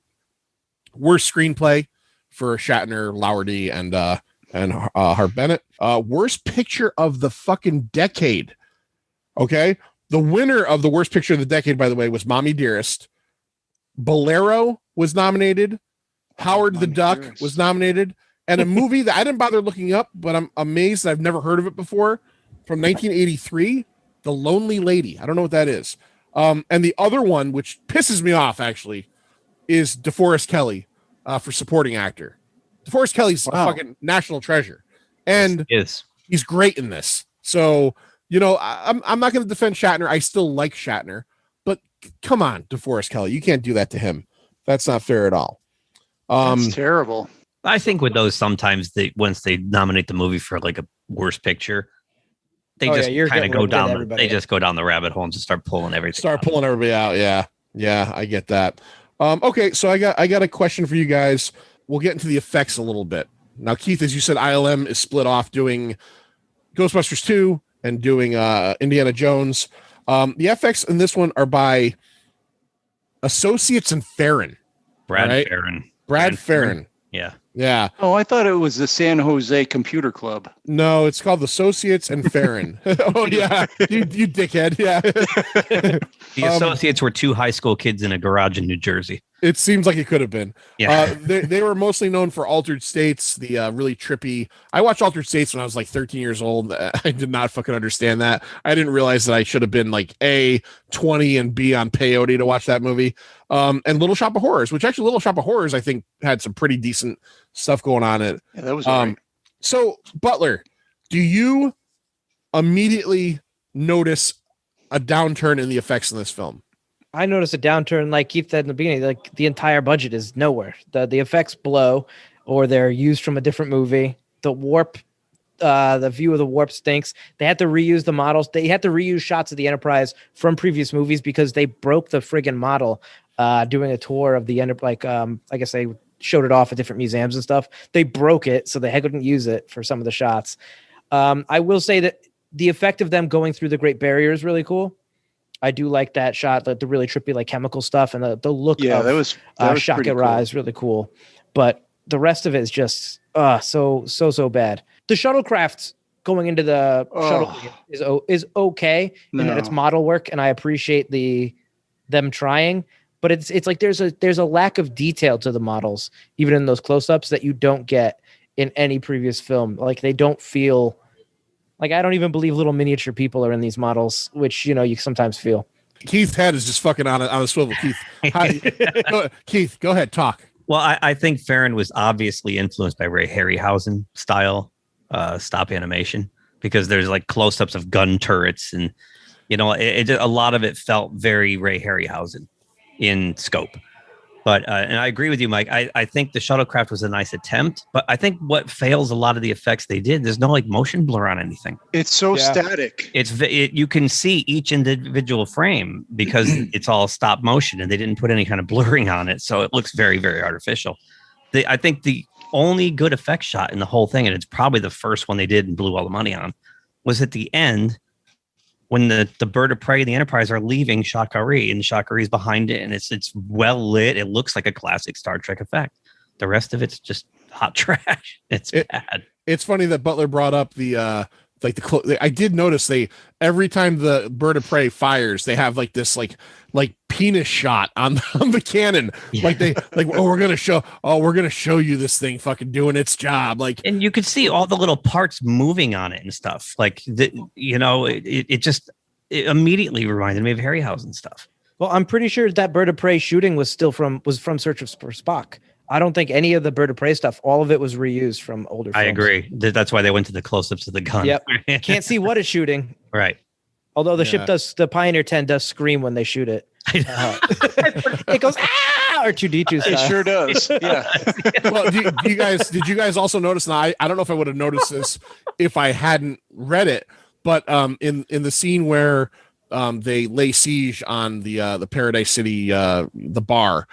Worst screenplay for Shatner, Lowerdy, and Hart Bennett. Worst picture of the fucking decade. Okay. The winner of the worst picture of the decade, by the way, was Mommy Dearest. Bolero was nominated. Howard the Duck was nominated. And a movie that I didn't bother looking up, but I'm amazed that I've never heard of it before, from 1983, The Lonely Lady. I don't know what that is. And the other one, which pisses me off actually, is DeForest Kelly for supporting actor. DeForest Kelly's a fucking national treasure, and he's great in this. So I'm not going to defend Shatner. I still like Shatner, but come on, DeForest Kelly, you can't do that to him. That's not fair at all. That's terrible. I think with those, sometimes once they nominate the movie for like a worst picture, they just kind of go down. They just go down the rabbit hole and just start pulling everything. Pulling everybody out. Yeah, I get that. Okay, so I got a question for you guys. We'll get into the effects a little bit. Now, Keith, as you said, ILM is split off doing Ghostbusters 2 and doing Indiana Jones. The FX in this one are by Associates and Farron. Brad Farron. Yeah. Oh, I thought it was the San Jose Computer Club. No, it's called Associates and Farron. Oh yeah, you dickhead. Yeah. The Associates were 2 high school kids in a garage in New Jersey. It seems like it could have been. Yeah. They were mostly known for Altered States, the really trippy. I watched Altered States when I was like 13 years old. I did not fucking understand that. I didn't realize that I should have been like A, 20 and B on peyote to watch that movie. And Little Shop of Horrors, which actually Little Shop of Horrors, I think, had some pretty decent stuff going on in it. Yeah, that was right. So, Butler, do you immediately notice a downturn in the effects in this film? I noticed a downturn, like Keith said in the beginning, like the entire budget is nowhere. The effects blow, or they're used from a different movie. The warp, the view of the warp stinks. They had to reuse the models. They had to reuse shots of the Enterprise from previous movies because they broke the friggin' model doing a tour of the Enterprise. I guess they showed it off at different museums and stuff. They broke it, so they couldn't use it for some of the shots. I will say that the effect of them going through the Great Barrier is really cool. I do like that shot, like the really trippy, like chemical stuff, and the look of that was Shock at Rise, really cool. But the rest of it is just so bad. The shuttlecraft going into the shuttle is okay in that it's model work, and I appreciate them trying. But it's like there's a lack of detail to the models, even in those close-ups, that you don't get in any previous film. Like they don't feel. Like, I don't even believe little miniature people are in these models, which, you sometimes feel. Keith's head is just fucking on a swivel. Keith, go ahead, talk. Well, I think Farron was obviously influenced by Ray Harryhausen style stop animation, because there's like close-ups of gun turrets, and, a lot of it felt very Ray Harryhausen in scope. But and I agree with you, Mike. I think the shuttlecraft was a nice attempt, but I think what fails a lot of the effects they did, there's no like motion blur on anything. It's so static. You can see each individual frame because it's all stop motion, and they didn't put any kind of blurring on it, so it looks very, very artificial. I think the only good effect shot in the whole thing, and it's probably the first one they did and blew all the money on, was at the end, when the bird of prey and the Enterprise are leaving Shakari, and Shakari's behind it, and it's well lit. It looks like a classic Star Trek effect. The rest of it's just hot trash. It's bad. It's funny that Butler brought up I did notice every time the bird of prey fires, they have like this like penis shot on the cannon. Yeah. We're gonna show you this thing fucking doing its job. And you could see all the little parts moving on it and stuff. It just immediately reminded me of Harryhausen stuff. Well, I'm pretty sure that bird of prey shooting was from Search for Spock. I don't think any of the bird of prey stuff, all of it was reused from older films. I agree. That's why they went to the close-ups of the gun. Yep. Can't see what it's shooting. Right. Although the Pioneer 10 does scream when they shoot it. It goes, ah, R2D2 style. It sure does. Yeah. Well, did you guys also notice, and I don't know if I would have noticed this if I hadn't read it, but in the scene where they lay siege on the Paradise City the bar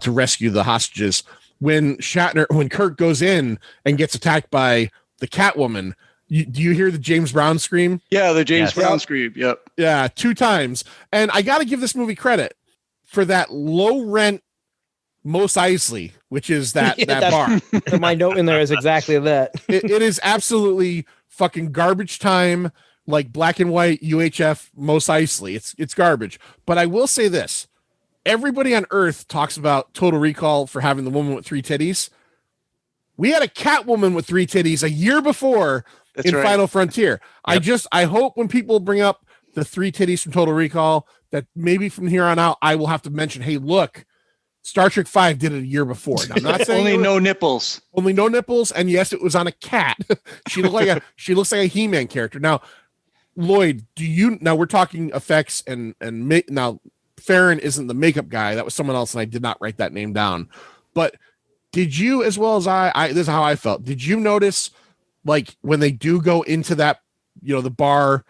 to rescue the hostages, when Kirk goes in and gets attacked by the Catwoman, do you hear the James Brown scream? Yeah, the James Brown scream. Yep. Yeah, 2 times. And I got to give this movie credit for that low rent Mos Eisley, which is that bar. My note in there is exactly that. It is absolutely fucking garbage time, like black and white UHF Mos Eisley. It's garbage. But I will say this. Everybody on Earth talks about Total Recall for having the woman with 3 titties. We had a Catwoman with 3 titties a year before Final Frontier. Yep. I hope when people bring up the 3 titties from Total Recall, that maybe from here on out I will have to mention, hey, look, Star Trek V did it a year before. Now, I'm not saying Only no nipples. Only no nipples, and yes, it was on a cat. She looks like a He-Man character. Now, Lloyd, now we're talking effects and now Farron isn't the makeup guy. That was someone else, and I did not write that name down. But did you, as well as I this is how I felt. Did you notice, like, when they do go into that, the bar,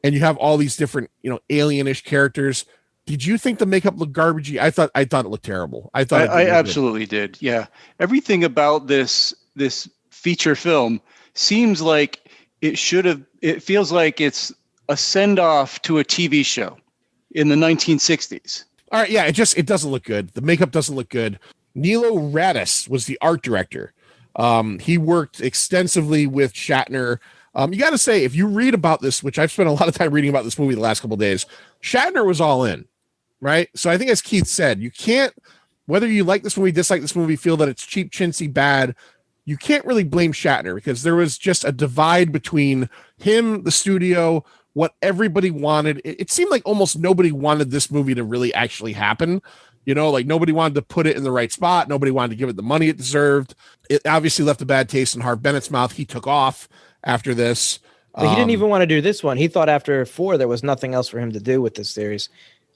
and you have all these different, alienish characters? Did you think the makeup looked garbagey? I thought it looked terrible. I absolutely did. Yeah, everything about this feature film seems like it should have. It feels like it's a send off to a TV show in the 1960s. All right, yeah, it doesn't look good. The makeup doesn't look good. Nilo Radis was the art director. He worked extensively with Shatner. You got to say, if you read about this, which I've spent a lot of time reading about this movie the last couple of days, Shatner was all in, right? So I think, as Keith said, you can't, whether you like this movie, dislike this movie, feel that it's cheap, chintzy, bad, you can't really blame Shatner, because there was just a divide between him, the studio, what everybody wanted. It seemed like almost nobody wanted this movie to really actually happen. Like, nobody wanted to put it in the right spot. Nobody wanted to give it the money it deserved. It obviously left a bad taste in Harve Bennett's mouth. He took off after this. But he didn't even want to do this one. He thought after 4 there was nothing else for him to do with this series.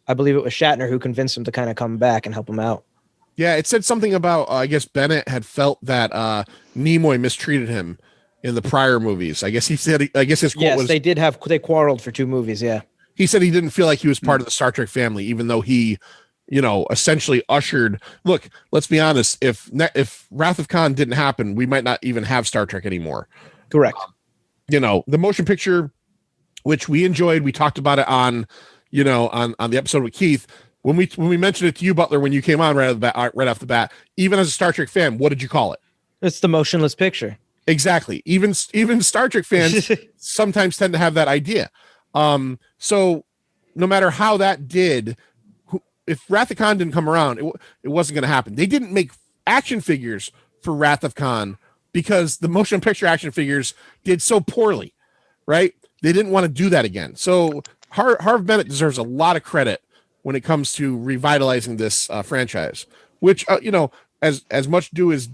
I believe it was Shatner who convinced him to kind of come back and help him out. Yeah, it said something about, I guess Bennett had felt that Nimoy mistreated him in the prior movies. I guess he said, his quote was... Yes, they quarreled for 2 movies, yeah. He said he didn't feel like he was part of the Star Trek family, even though he, essentially ushered... Look, let's be honest, if Wrath of Khan didn't happen, we might not even have Star Trek anymore. Correct. The motion picture, which we enjoyed, we talked about it on the episode with Keith. When we mentioned it to you, Butler, when you came on right off the bat, even as a Star Trek fan, what did you call it? It's the motionless picture. Exactly. Even Star Trek fans sometimes tend to have that idea. So no matter how that did, if Wrath of Khan didn't come around, it wasn't going to happen. They didn't make action figures for Wrath of Khan because the motion picture action figures did so poorly, right? They didn't want to do that again. So Harve Bennett deserves a lot of credit when it comes to revitalizing this franchise, which, as much due is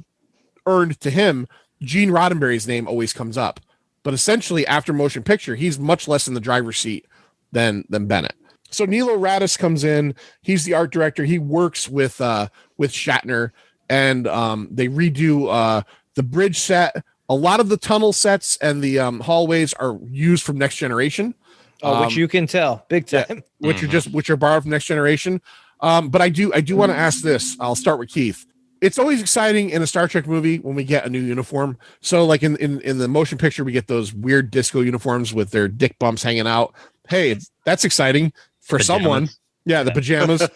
earned to him, Gene Roddenberry's name always comes up. But essentially, after motion picture, he's much less in the driver's seat than Bennett. So Nilo Radis comes in. He's the art director. He works with Shatner, and they redo the bridge set. A lot of the tunnel sets and the hallways are used from Next Generation. Which you can tell big time. Yeah, which are borrowed from Next Generation. But I do want to ask this. I'll start with Keith. It's always exciting in a Star Trek movie when we get a new uniform. So like in the motion picture, we get those weird disco uniforms with their dick bumps hanging out. Hey, that's exciting for Pajamas. Someone. Yeah, the pajamas.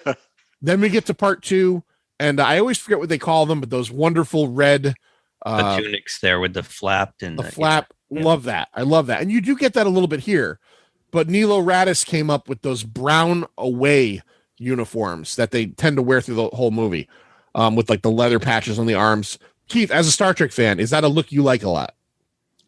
Then we get to part 2, and I always forget what they call them, but those wonderful red the tunics there with the flap and the flap. Yeah. Love that. I love that. And you do get that a little bit here. But Nilo Radis came up with those brown away uniforms that they tend to wear through the whole movie, with like the leather patches on the arms. Keith, as a Star Trek fan, is that a look you like a lot?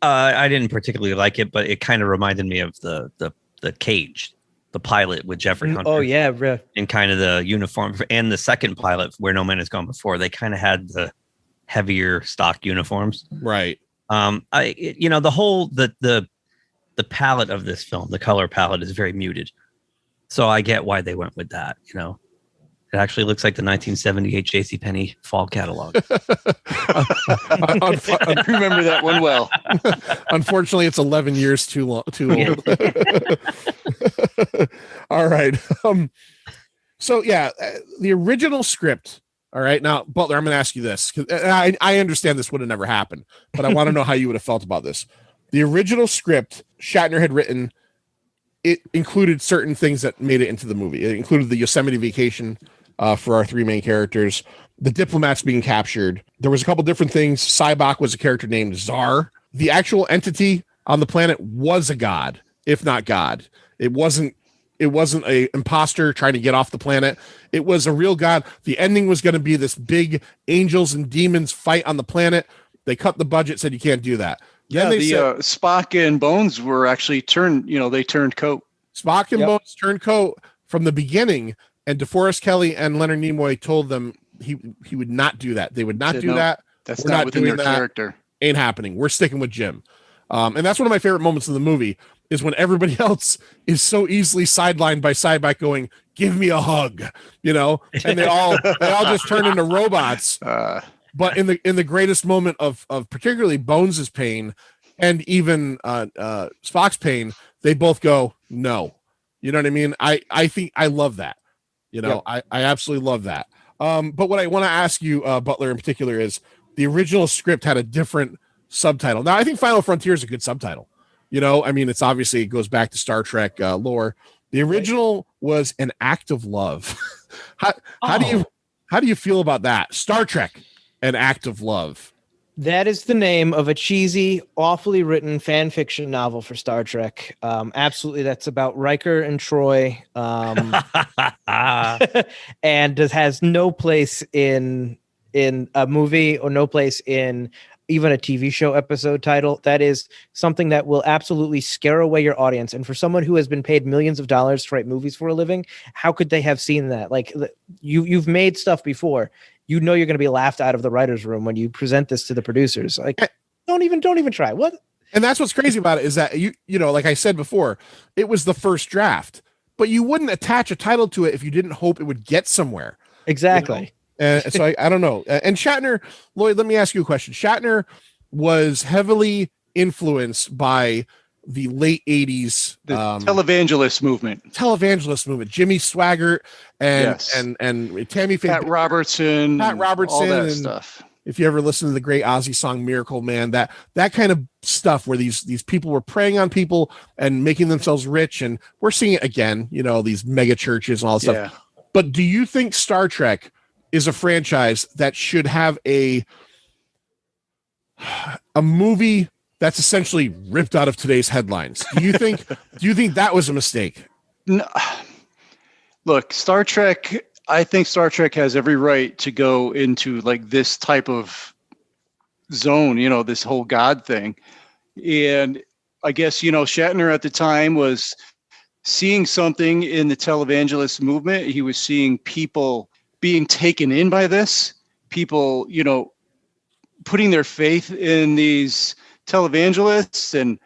I didn't particularly like it, but it kind of reminded me of the Cage, the pilot with Jeffrey Hunter. Oh yeah, and kind of the uniform, and the second pilot Where No Man Has Gone Before. They kind of had the heavier stock uniforms, right? The palette of this film, the color palette, is very muted. So I get why they went with that. It actually looks like the 1978 JCPenney fall catalog. I remember that one well. Unfortunately, it's 11 years too old. All right. So yeah, the original script. All right. Now, Butler, I'm going to ask you this, because I understand this would have never happened, but I want to know how you would have felt about this. The original script Shatner had written, it included certain things that made it into the movie. It included the Yosemite vacation for our 3 main characters, the diplomats being captured. There was a couple different things. Cybok was a character named Czar. The actual entity on the planet was a god, if not God. It wasn't a imposter trying to get off the planet. It was a real god. The ending was going to be this big angels and demons fight on the planet. They cut the budget, said you can't do that. Yeah, Spock and Bones were actually turned coat. Spock and Bones turned coat from the beginning. And DeForest Kelley and Leonard Nimoy told them he would not do that. They would not do that. That's We're not within doing their that. character. Ain't happening. We're sticking with Jim. And that's one of my favorite moments in the movie is when everybody else is so easily sidelined by Cyback going, give me a hug, and they all just turn into robots. But in the greatest moment of particularly Bones's pain and even Spock's pain, they both go, no. You know what I mean? I think I love that. Yep. I absolutely love that. But what I want to ask you, Butler, in particular, is the original script had a different subtitle. Now, I think Final Frontier is a good subtitle. I mean, it's obviously it goes back to Star Trek lore. The original was An Act of Love. How do you feel about that? Star Trek, An Act of Love. That is the name of a cheesy, awfully written fan fiction novel for Star Trek. Absolutely, that's about Riker and Troy, and it has no place in a movie or no place in even a TV show episode title. That is something that will absolutely scare away your audience. And for someone who has been paid millions of dollars to write movies for a living, how could they have seen that? Like you've made stuff before. You're going to be laughed out of the writer's room when you present this to the producers. Like, don't even try. What? And that's what's crazy about it is that like I said before, it was the first draft, but you wouldn't attach a title to it if you didn't hope it would get somewhere. Exactly. So I don't know. And Shatner, Lloyd, let me ask you a question. Shatner was heavily influenced by the late 80s televangelist movement. Jimmy Swaggart and Tammy Faye, Pat Robertson, all that and stuff. If you ever listen to the great Ozzy song Miracle Man, that kind of stuff where these people were preying on people and making themselves rich, and we're seeing it again, these mega churches and all that stuff. But do you think Star Trek is a franchise that should have a movie that's essentially ripped out of today's headlines? Do you think that was a mistake? No. Look, Star Trek, I think Star Trek has every right to go into like this type of zone, this whole God thing. And I guess, Shatner at the time was seeing something in the televangelist movement. He was seeing people being taken in by this, people, putting their faith in these televangelists and,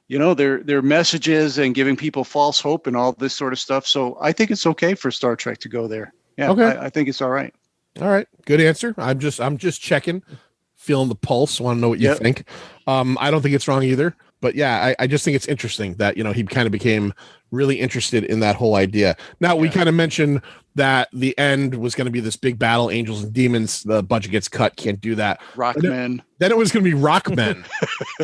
their messages and giving people false hope and all this sort of stuff. So I think it's okay for Star Trek to go there. Yeah, okay. I think it's all right. All right. Good answer. I'm just checking, feeling the pulse. Want to know what you think. I don't think it's wrong either. But yeah, I just think it's interesting that, he kind of became really interested in that whole idea. Now, we kind of mentioned that the end was going to be this big battle, angels and demons. The budget gets cut. Can't do that. Rockmen. Then it was going to be Rockmen.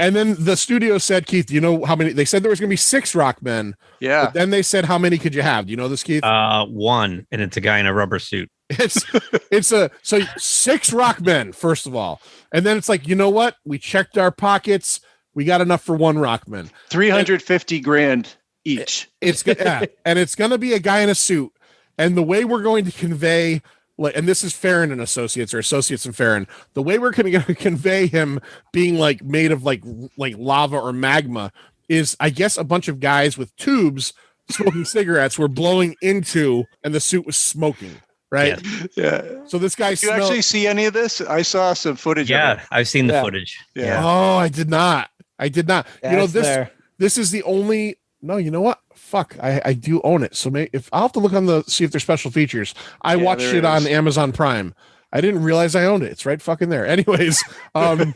And then the studio said, Keith, do you know how many? They said there was going to be 6 Rockmen. Yeah. But then they said, how many could you have? Do you know this, Keith? 1, and it's a guy in a rubber suit. So 6 Rockmen, first of all. And then it's like, you know what? We checked our pockets. We got enough for 1 Rockman. $350,000 each. And it's going to be a guy in a suit. And the way we're going to convey, and this is Farron and Associates or Associates and Farron, the way we're going to convey him being like made of like lava or magma is, I guess, a bunch of guys with tubes smoking cigarettes were blowing into, and the suit was smoking. Right. Yeah. So this guy. Did you actually see any of this? I saw some footage. Yeah, I've seen the footage. Yeah. Oh, I did not. Yeah, this is the only. No, you know what? Fuck, I do own it. So if I'll have to look on see if there's special features. I watched it on Amazon Prime. I didn't realize I owned it. It's right fucking there. Anyways, that's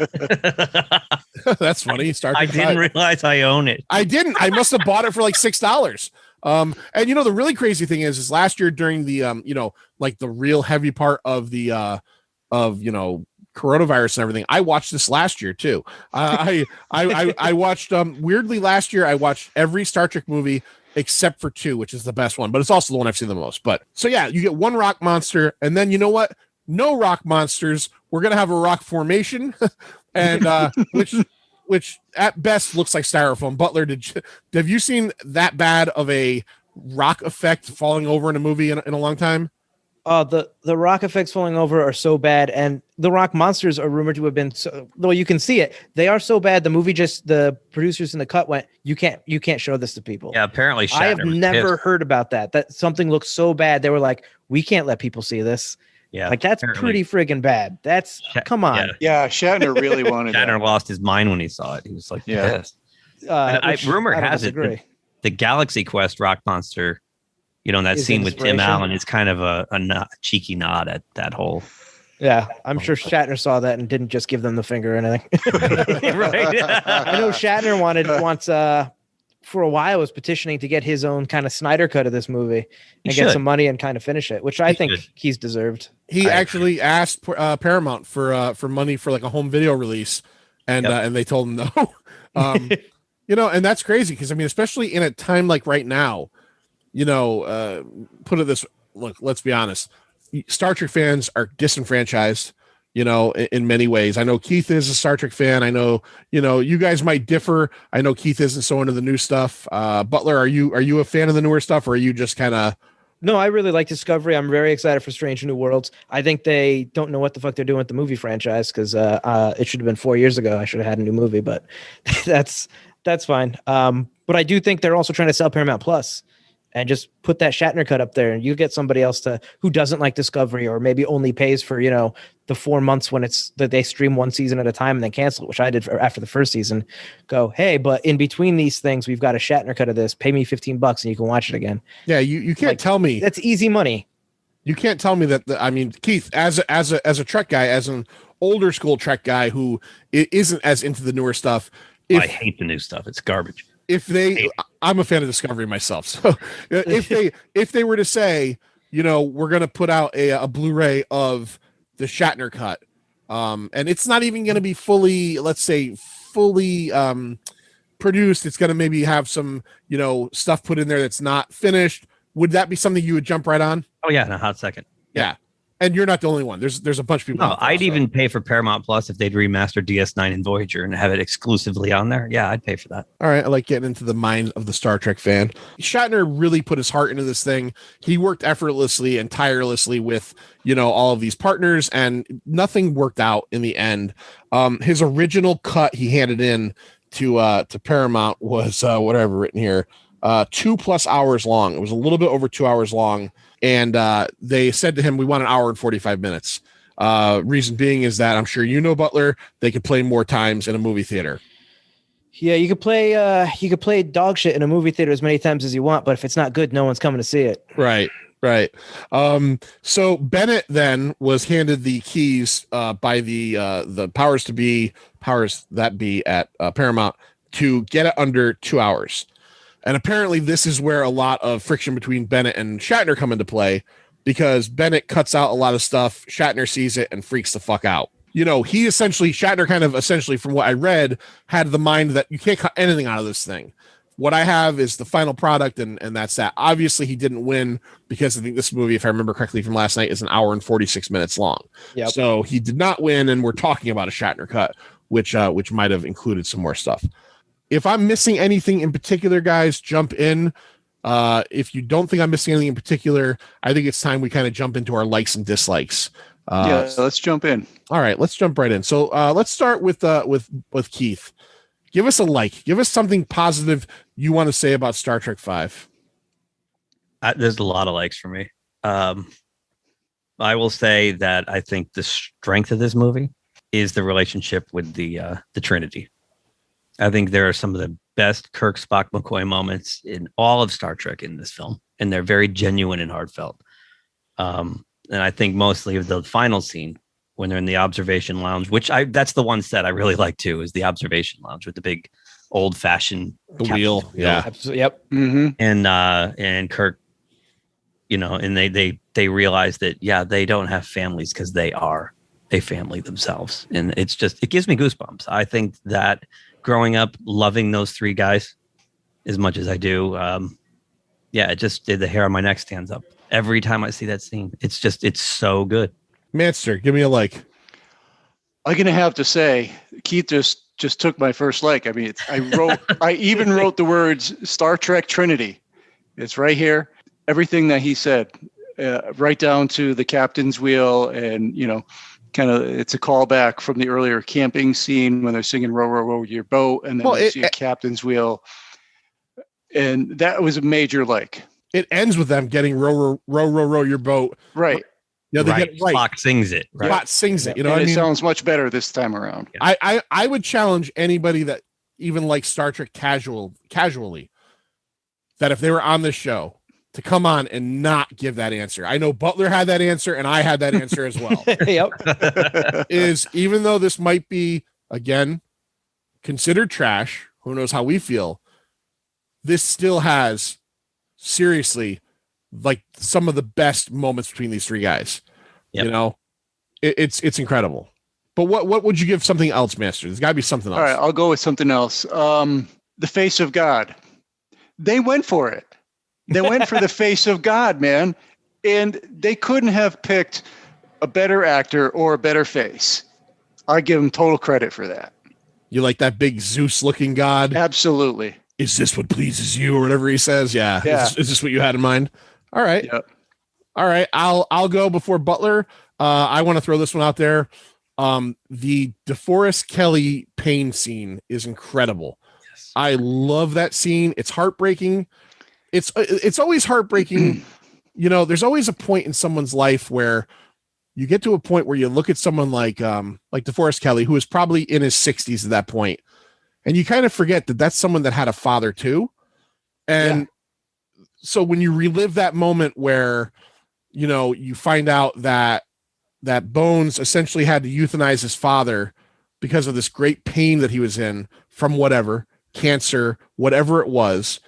funny. I didn't realize I own it. I didn't. I must have bought it for like $6. And the really crazy thing is last year during the like the real heavy part of the coronavirus and everything, I watched this last year too. I watched weirdly last year I watched every Star Trek movie except for 2, which is the best one, but it's also the one I've seen the most. But so yeah, you get 1 rock monster, and then you know what? No rock monsters. We're gonna have a rock formation, and which at best looks like styrofoam. Butler, have you seen that bad of a rock effect falling over in a movie in a long time? The rock effects falling over are so bad, and the rock monsters are rumored to have been so. Though you can see it, they are so bad. The movie the producers in the cut went, you can't show this to people. Yeah, apparently I have Shatner was never pissed. heard about that. That something looks so bad. They were like, we can't let people see this. Yeah, Like that's apparently. pretty friggin' bad. That's come on. Yeah, Shatner really wanted Shatner that. lost his mind when he saw it. He was like, Yeah. pissed. Rumor I don't has it disagree. that the Galaxy Quest rock monster, that Is scene with Tim inspiration? Allen is kind of a cheeky nod at that whole. Yeah, I'm sure Shatner saw that and didn't just give them the finger or anything. Right. I know Shatner wants for a while was petitioning to get his own kind of Snyder cut of this movie and get some money and kind of finish it, which I think he's deserved. He actually asked Paramount for money for like a home video release, and they told him no. And that's crazy because I mean, especially in a time like right now, put it this, look, let's be honest, Star Trek fans are disenfranchised, in many ways. I know Keith is a Star Trek fan. I know, you guys might differ. I know Keith isn't so into the new stuff. Butler, are you a fan of the newer stuff, or are you just kind of? No, I really like Discovery. I'm very excited for Strange New Worlds. I think they don't know what the fuck they're doing with the movie franchise because it should have been 4 years ago. I should have had a new movie, but that's fine. But I do think they're also trying to sell Paramount Plus and just put that Shatner cut up there, and you get somebody else who doesn't like Discovery or maybe only pays for the 4 months when it's that they stream one season at a time and then cancel it, which I did after the first season. Go, hey, but in between these things, we've got a Shatner cut of this. Pay me $15 and you can watch it again. Yeah, you can't tell me that's easy money. You can't tell me that. I mean, Keith, as a Trek guy, as an older school Trek guy who isn't as into the newer stuff. I hate the new stuff. It's garbage. I'm a fan of Discovery myself. So if they were to say, we're going to put out a Blu-ray of the Shatner cut, and it's not even going to be fully produced. It's going to maybe have some, stuff put in there that's not finished. Would that be something you would jump right on? Oh yeah, in a hot second. Yeah. And you're not the only one. There's a bunch of people. No, I'd even pay for Paramount Plus if they'd remaster DS9 and Voyager and have it exclusively on there. Yeah, I'd pay for that. All right. I like getting into the mind of the Star Trek fan. Shatner really put his heart into this thing. He worked effortlessly and tirelessly with, all of these partners, and nothing worked out in the end. His original cut he handed in to Paramount was whatever written here, 2+ hours long. It was a little bit over 2 hours long. And they said to him, we want an hour and 45 minutes. Reason being is that I'm sure Butler, they could play more times in a movie theater. Yeah, you could play dog shit in a movie theater as many times as you want, but if it's not good, no one's coming to see it. Right. So Bennett then was handed the keys by the powers that be at Paramount to get it under 2 hours. And apparently this is where a lot of friction between Bennett and Shatner come into play, because Bennett cuts out a lot of stuff. Shatner sees it and freaks the fuck out. Shatner kind of essentially, from what I read, had the mind that you can't cut anything out of this thing. What I have is the final product, and that's that. Obviously he didn't win, because I think this movie, if I remember correctly from last night, is an hour and 46 minutes long. Yep. So he did not win, and we're talking about a Shatner cut, which might have included some more stuff. If I'm missing anything in particular, guys, jump in. If you don't think I'm missing anything in particular, I think it's time we kind of jump into our likes and dislikes. Let's jump in. All right, let's jump right in. So let's start with Keith. Give us a like. Give us something positive you want to say about Star Trek V. There's a lot of likes for me. I will say that I think the strength of this movie is the relationship with the Trinity. I think there are some of the best Kirk, Spock, McCoy moments in all of Star Trek in this film, and they're very genuine and heartfelt. And I think mostly of the final scene when they're in the observation lounge, that's the one set I really like too, is the observation lounge with the big old fashioned wheel. Yeah. Absolutely. Yep. Mm-hmm. And Kirk, and they realize that, they don't have families because they are a family themselves. And it gives me goosebumps. I think that growing up loving those three guys as much as I do, it just did the hair on my neck stands up every time I see that scene. It's so good. Manster, give me a like. I'm gonna have to say, Keith just took my first like. I mean, I even wrote the words Star Trek Trinity. It's right here. Everything that he said, right down to the captain's wheel, and kind of it's a callback from the earlier camping scene when they're singing "Row, row, row your boat," and then you see a captain's wheel, and that was a major like. It ends with them getting row, row, row, row your boat. Right. Yeah, they get it right. Spock sings it. Right. Spock sings it. And it sounds much better this time around. I would challenge anybody that even likes Star Trek casually, that if they were on this show, to come on and not give that answer. I know Butler had that answer, and I had that answer as well. Yep. Is even though this might be, again, considered trash, who knows how we feel, this still has, seriously, like some of the best moments between these three guys. Yep. It's incredible. But what would you give something else, Master? There's got to be something else. All right, I'll go with something else. The face of God. They went for it. They went for the face of God, man. And they couldn't have picked a better actor or a better face. I give them total credit for that. You like that big Zeus-looking God? Absolutely. Is this what pleases you, or whatever he says? Yeah. Is this what you had in mind? All right. Yep. All right. I'll go before Butler. I want to throw this one out there. The DeForest Kelley pain scene is incredible. Yes. I love that scene. It's heartbreaking. It's always heartbreaking. There's always a point in someone's life where you get to a point where you look at someone like DeForest Kelley, who is probably in his 60s at that point, and you kind of forget that that's someone that had a father too. And so when you relive that moment where, you find out that Bones essentially had to euthanize his father because of this great pain that he was in from whatever, cancer, whatever it was.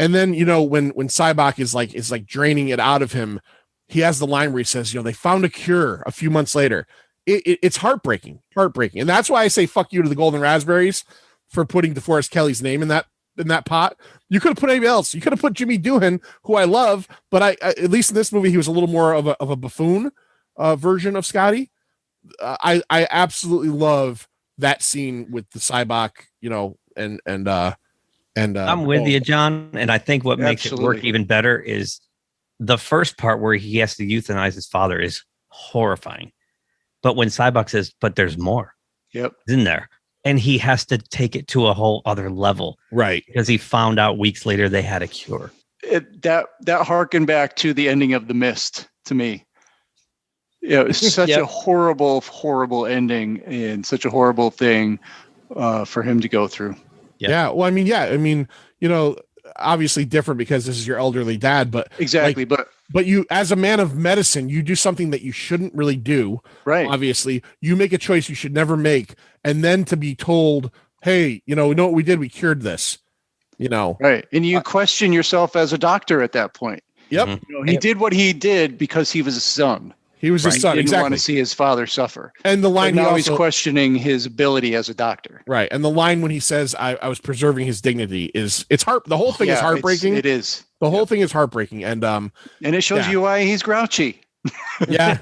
And then, when Sybok is like draining it out of him, he has the line where he says, they found a cure a few months later. It's heartbreaking. And that's why I say fuck you to the Golden Raspberries for putting DeForest Kelley's name in that pot. You could have put anybody else. You could have put Jimmy Doohan, who I love, but I at least in this movie, he was a little more of a buffoon version of Scotty. I absolutely love that scene with the Sybok, and I'm with you, John. And I think what makes it work even better is the first part where he has to euthanize his father is horrifying. But when Sybok says, but there's more, it's in there. And he has to take it to a whole other level. Right. Because he found out weeks later they had a cure. That harkened back to the ending of The Mist to me. It's such a horrible, horrible ending and such a horrible thing for him to go through. Yeah. Well, I mean, obviously different because this is your elderly dad, but exactly. But you, as a man of medicine, you do something that you shouldn't really do. Right. Obviously, you make a choice you should never make. And then to be told, hey, you know what we did? We cured this, Right. And you question yourself as a doctor at that point. Yep. Mm-hmm. He did what he did because he was a son. He was his son. He didn't want to see his father suffer. And the line, now he's questioning his ability as a doctor. Right. And the line when he says, I was preserving his dignity the whole thing is heartbreaking. It is. The whole thing is heartbreaking. And it shows you why he's grouchy. Yeah.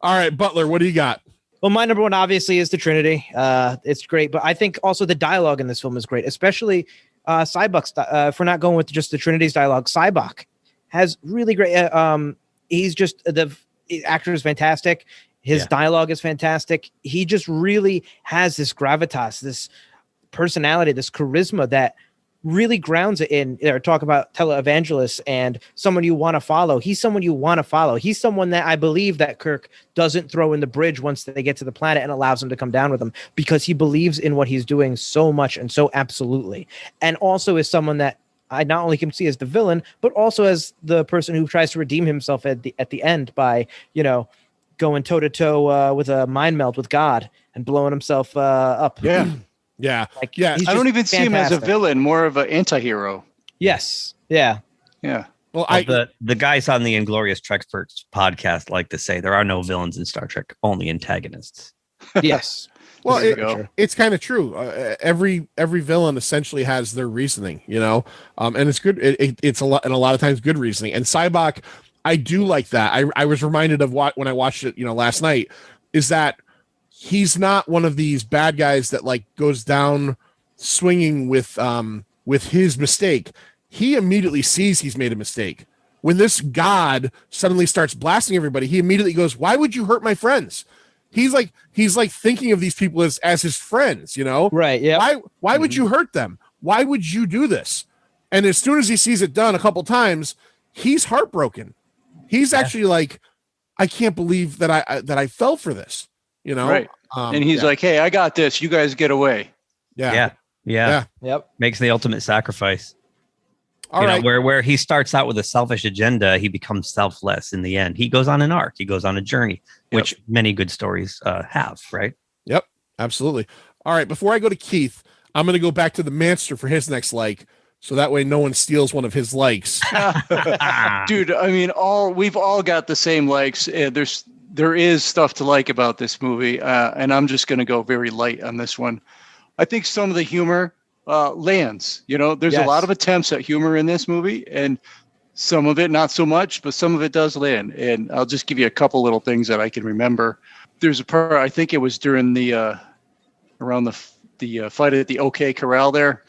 All right, Butler, what do you got? Well, my number one obviously is the Trinity. It's great, but I think also the dialogue in this film is great, especially Sybok's. If we're not going with just the Trinity's dialogue, Sybok has really great. He's just the actor is fantastic. His dialogue is fantastic. He just really has this gravitas, this personality, this charisma that really grounds it in. Talk about televangelists and someone you want to follow. He's someone you want to follow. He's someone that I believe that Kirk doesn't throw in the bridge once they get to the planet and allows him to come down with him because he believes in what he's doing so much and so absolutely. And also is someone that I not only can see as the villain, but also as the person who tries to redeem himself at the end by, going toe to toe with a mind meld with God and blowing himself up. Yeah. Yeah. I don't even see him as a villain, more of an anti-hero. Yes. Yeah. Yeah. Well, the guys on the Inglorious Treksperts podcast like to say there are no villains in Star Trek, only antagonists. Yes. Well, it's kind of true. Every villain essentially has their reasoning, and it's good. It's a lot, and a lot of times good reasoning. And Sybok, I do like that. I was reminded of when I watched it, last night, is that he's not one of these bad guys that goes down swinging with his mistake. He immediately sees he's made a mistake when this god suddenly starts blasting everybody, he immediately goes, "Why would you hurt my friends?" He's like thinking of these people as his friends, you know? Right. Yeah. Why would you hurt them? Why would you do this? And as soon as he sees it done a couple times, he's heartbroken. He's actually like, I can't believe that I fell for this, you know? Right. And he's like, "Hey, I got this. You guys get away." Yeah. Yep. Makes the ultimate sacrifice. All you right. know, where he starts out with a selfish agenda, he becomes selfless in the end. He goes on an arc. He goes on a journey, which many good stories have, right? Yep, absolutely. All right, before I go to Keith, I'm going to go back to the Manster for his next like, so that way no one steals one of his likes. Dude, I mean, we've all got the same likes. There is stuff to like about this movie, and I'm just going to go very light on this one. I think some of the humor lands. You know, there's a lot of attempts at humor in this movie, and some of it not so much, but some of it does land. And I'll just give you a couple little things that I can remember. There's a part, I think it was during the around the fight at the OK Corral there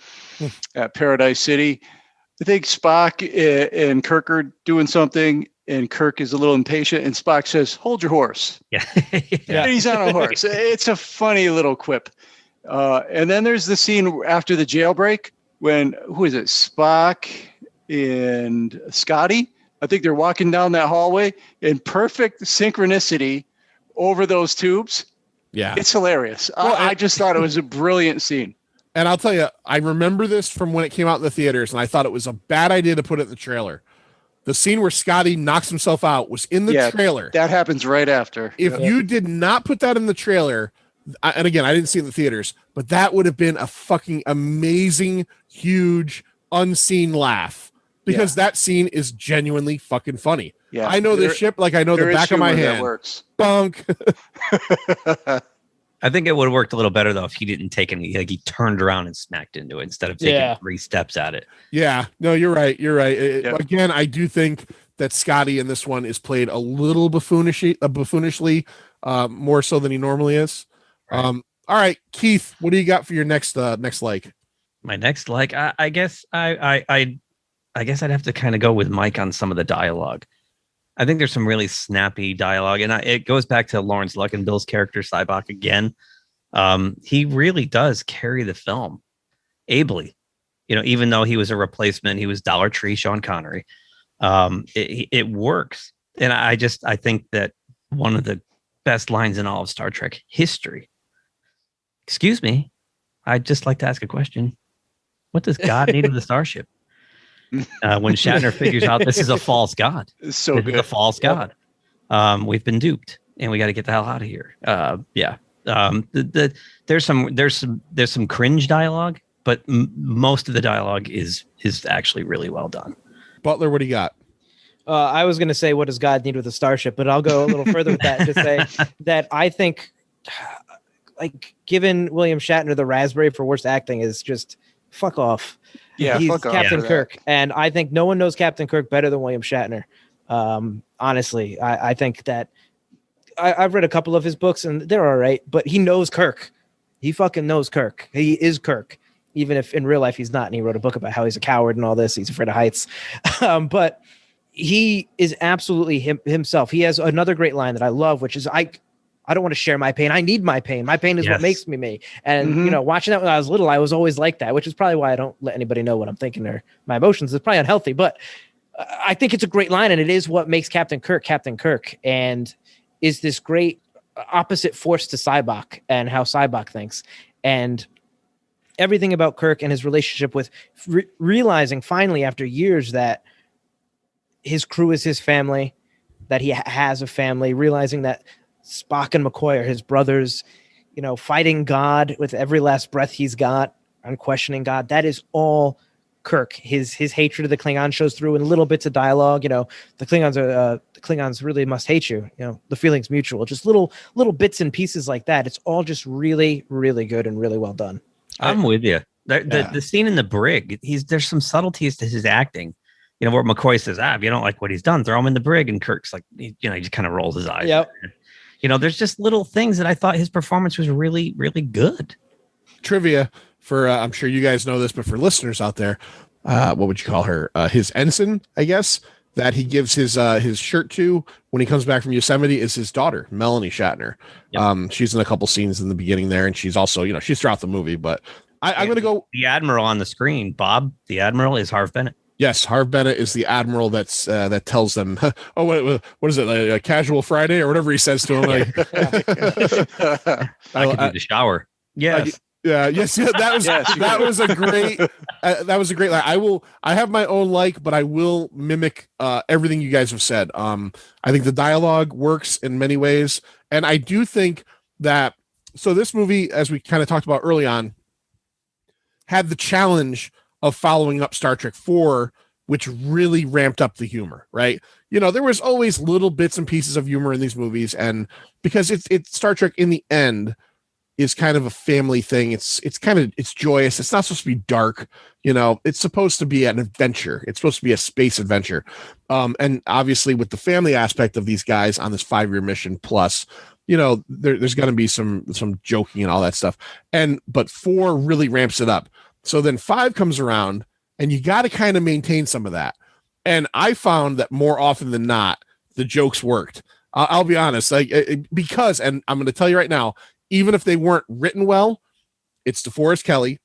at Paradise City. I think Spock and Kirk are doing something, and Kirk is a little impatient, and Spock says, "Hold your horse." Yeah. And he's on a horse. It's a funny little quip. And then there's the scene after the jailbreak when, who is it? Spock and Scotty. I think they're walking down that hallway in perfect synchronicity over those tubes. Yeah. It's hilarious. I just thought it was a brilliant scene. And I'll tell you, I remember this from when it came out in the theaters, and I thought it was a bad idea to put it in the trailer. The scene where Scotty knocks himself out was in the trailer. That happens right after. If you did not put that in the trailer, and again, I didn't see it in the theaters, but that would have been a fucking amazing, huge, unseen laugh, because that scene is genuinely fucking funny. Yeah, I know this ship like I know the back of my hand. That works. Bunk. I think it would have worked a little better though if he didn't take any. Like he turned around and smacked into it instead of taking 3 steps at it. Yeah, no, you're right. You're right. Again, I do think that Scotty in this one is played a little buffoonishly, more so than he normally is. Right. All right, Keith, what do you got for your next like? My next like, I guess I guess I'd have to kind of go with Mike on some of the dialogue. I think there's some really snappy dialogue, and it goes back to Lawrence Luckinbill's character Sybok again. He really does carry the film ably. You know, even though he was a replacement, he was Dollar Tree Sean Connery. It works, and I think that one of the best lines in all of Star Trek history. Excuse me, I'd just like to ask a question. What does God need of the starship? When Shatner figures out this is a false god. It's so good. A false god. We've been duped, and we got to get the hell out of here. There's some cringe dialogue, but most of the dialogue is actually really well done. Butler, what do you got? I was going to say, what does God need with a starship? But I'll go a little further with that and just say that I think, like, giving William Shatner the raspberry for worst acting is just fuck off. Yeah, he's fuck Captain off. Kirk, and I think no one knows Captain Kirk better than William Shatner. Honestly, I think that I've read a couple of his books, and they're all right, but he knows Kirk. He fucking knows Kirk. He is Kirk, even if in real life he's not. And he wrote a book about how he's a coward and all this. He's afraid of heights, but he is absolutely himself. He has another great line that I love, which is I don't want to share my pain. I need my pain. My pain is what makes me me. And, you know, watching that when I was little, I was always like that, which is probably why I don't let anybody know what I'm thinking or my emotions. It's probably unhealthy, but I think it's a great line. And it is what makes Captain Kirk, and is this great opposite force to Sybok and how Sybok thinks. And everything about Kirk and his relationship with realizing finally after years that his crew is his family, that he has a family, realizing that Spock and McCoy are his brothers, you know, fighting God with every last breath he's got, unquestioning God. That is all Kirk. His hatred of the Klingons shows through in little bits of dialogue. You know, the Klingons really must hate you. You know, the feeling's mutual. Just little bits and pieces like that. It's all just really, really good and really well done. I'm with you. The scene in the brig, there's some subtleties to his acting. You know, where McCoy says, if you don't like what he's done, throw him in the brig. And Kirk's like, he just kind of rolls his eyes. Yep. You know, there's just little things that I thought his performance was really, really good. Trivia for, I'm sure you guys know this, but for listeners out there, what would you call her? His ensign, I guess. that he gives his shirt to when he comes back from Yosemite is his daughter, Melanie Shatner. Yep. She's in a couple scenes in the beginning there, and she's also, she's throughout the movie. But I'm going to go. The Admiral on the screen, Bob, the Admiral is Harv Bennett. Yes, Harv Bennett is the Admiral that tells them, oh, what is it, like a casual Friday or whatever he says to him. Like, I could do the shower. Yes. Yes, that was a great line. I have my own but I will mimic everything you guys have said. I think the dialogue works in many ways, and I do think that this movie, as we kind of talked about early on, had the challenge of following up Star Trek 4, which really ramped up the humor, right? There was always little bits and pieces of humor in these movies, and because it's Star Trek in the end is kind of a family thing. It's joyous. It's not supposed to be dark. It's supposed to be an adventure. It's supposed to be a space adventure. And obviously with the family aspect of these guys on this 5-year mission plus, there's going to be some joking and all that stuff. But 4 really ramps it up. So then 5 comes around and you got to kind of maintain some of that. And I found that more often than not, the jokes worked. I'll be honest, because, and I'm going to tell you right now, even if they weren't written well, it's DeForest Kelley,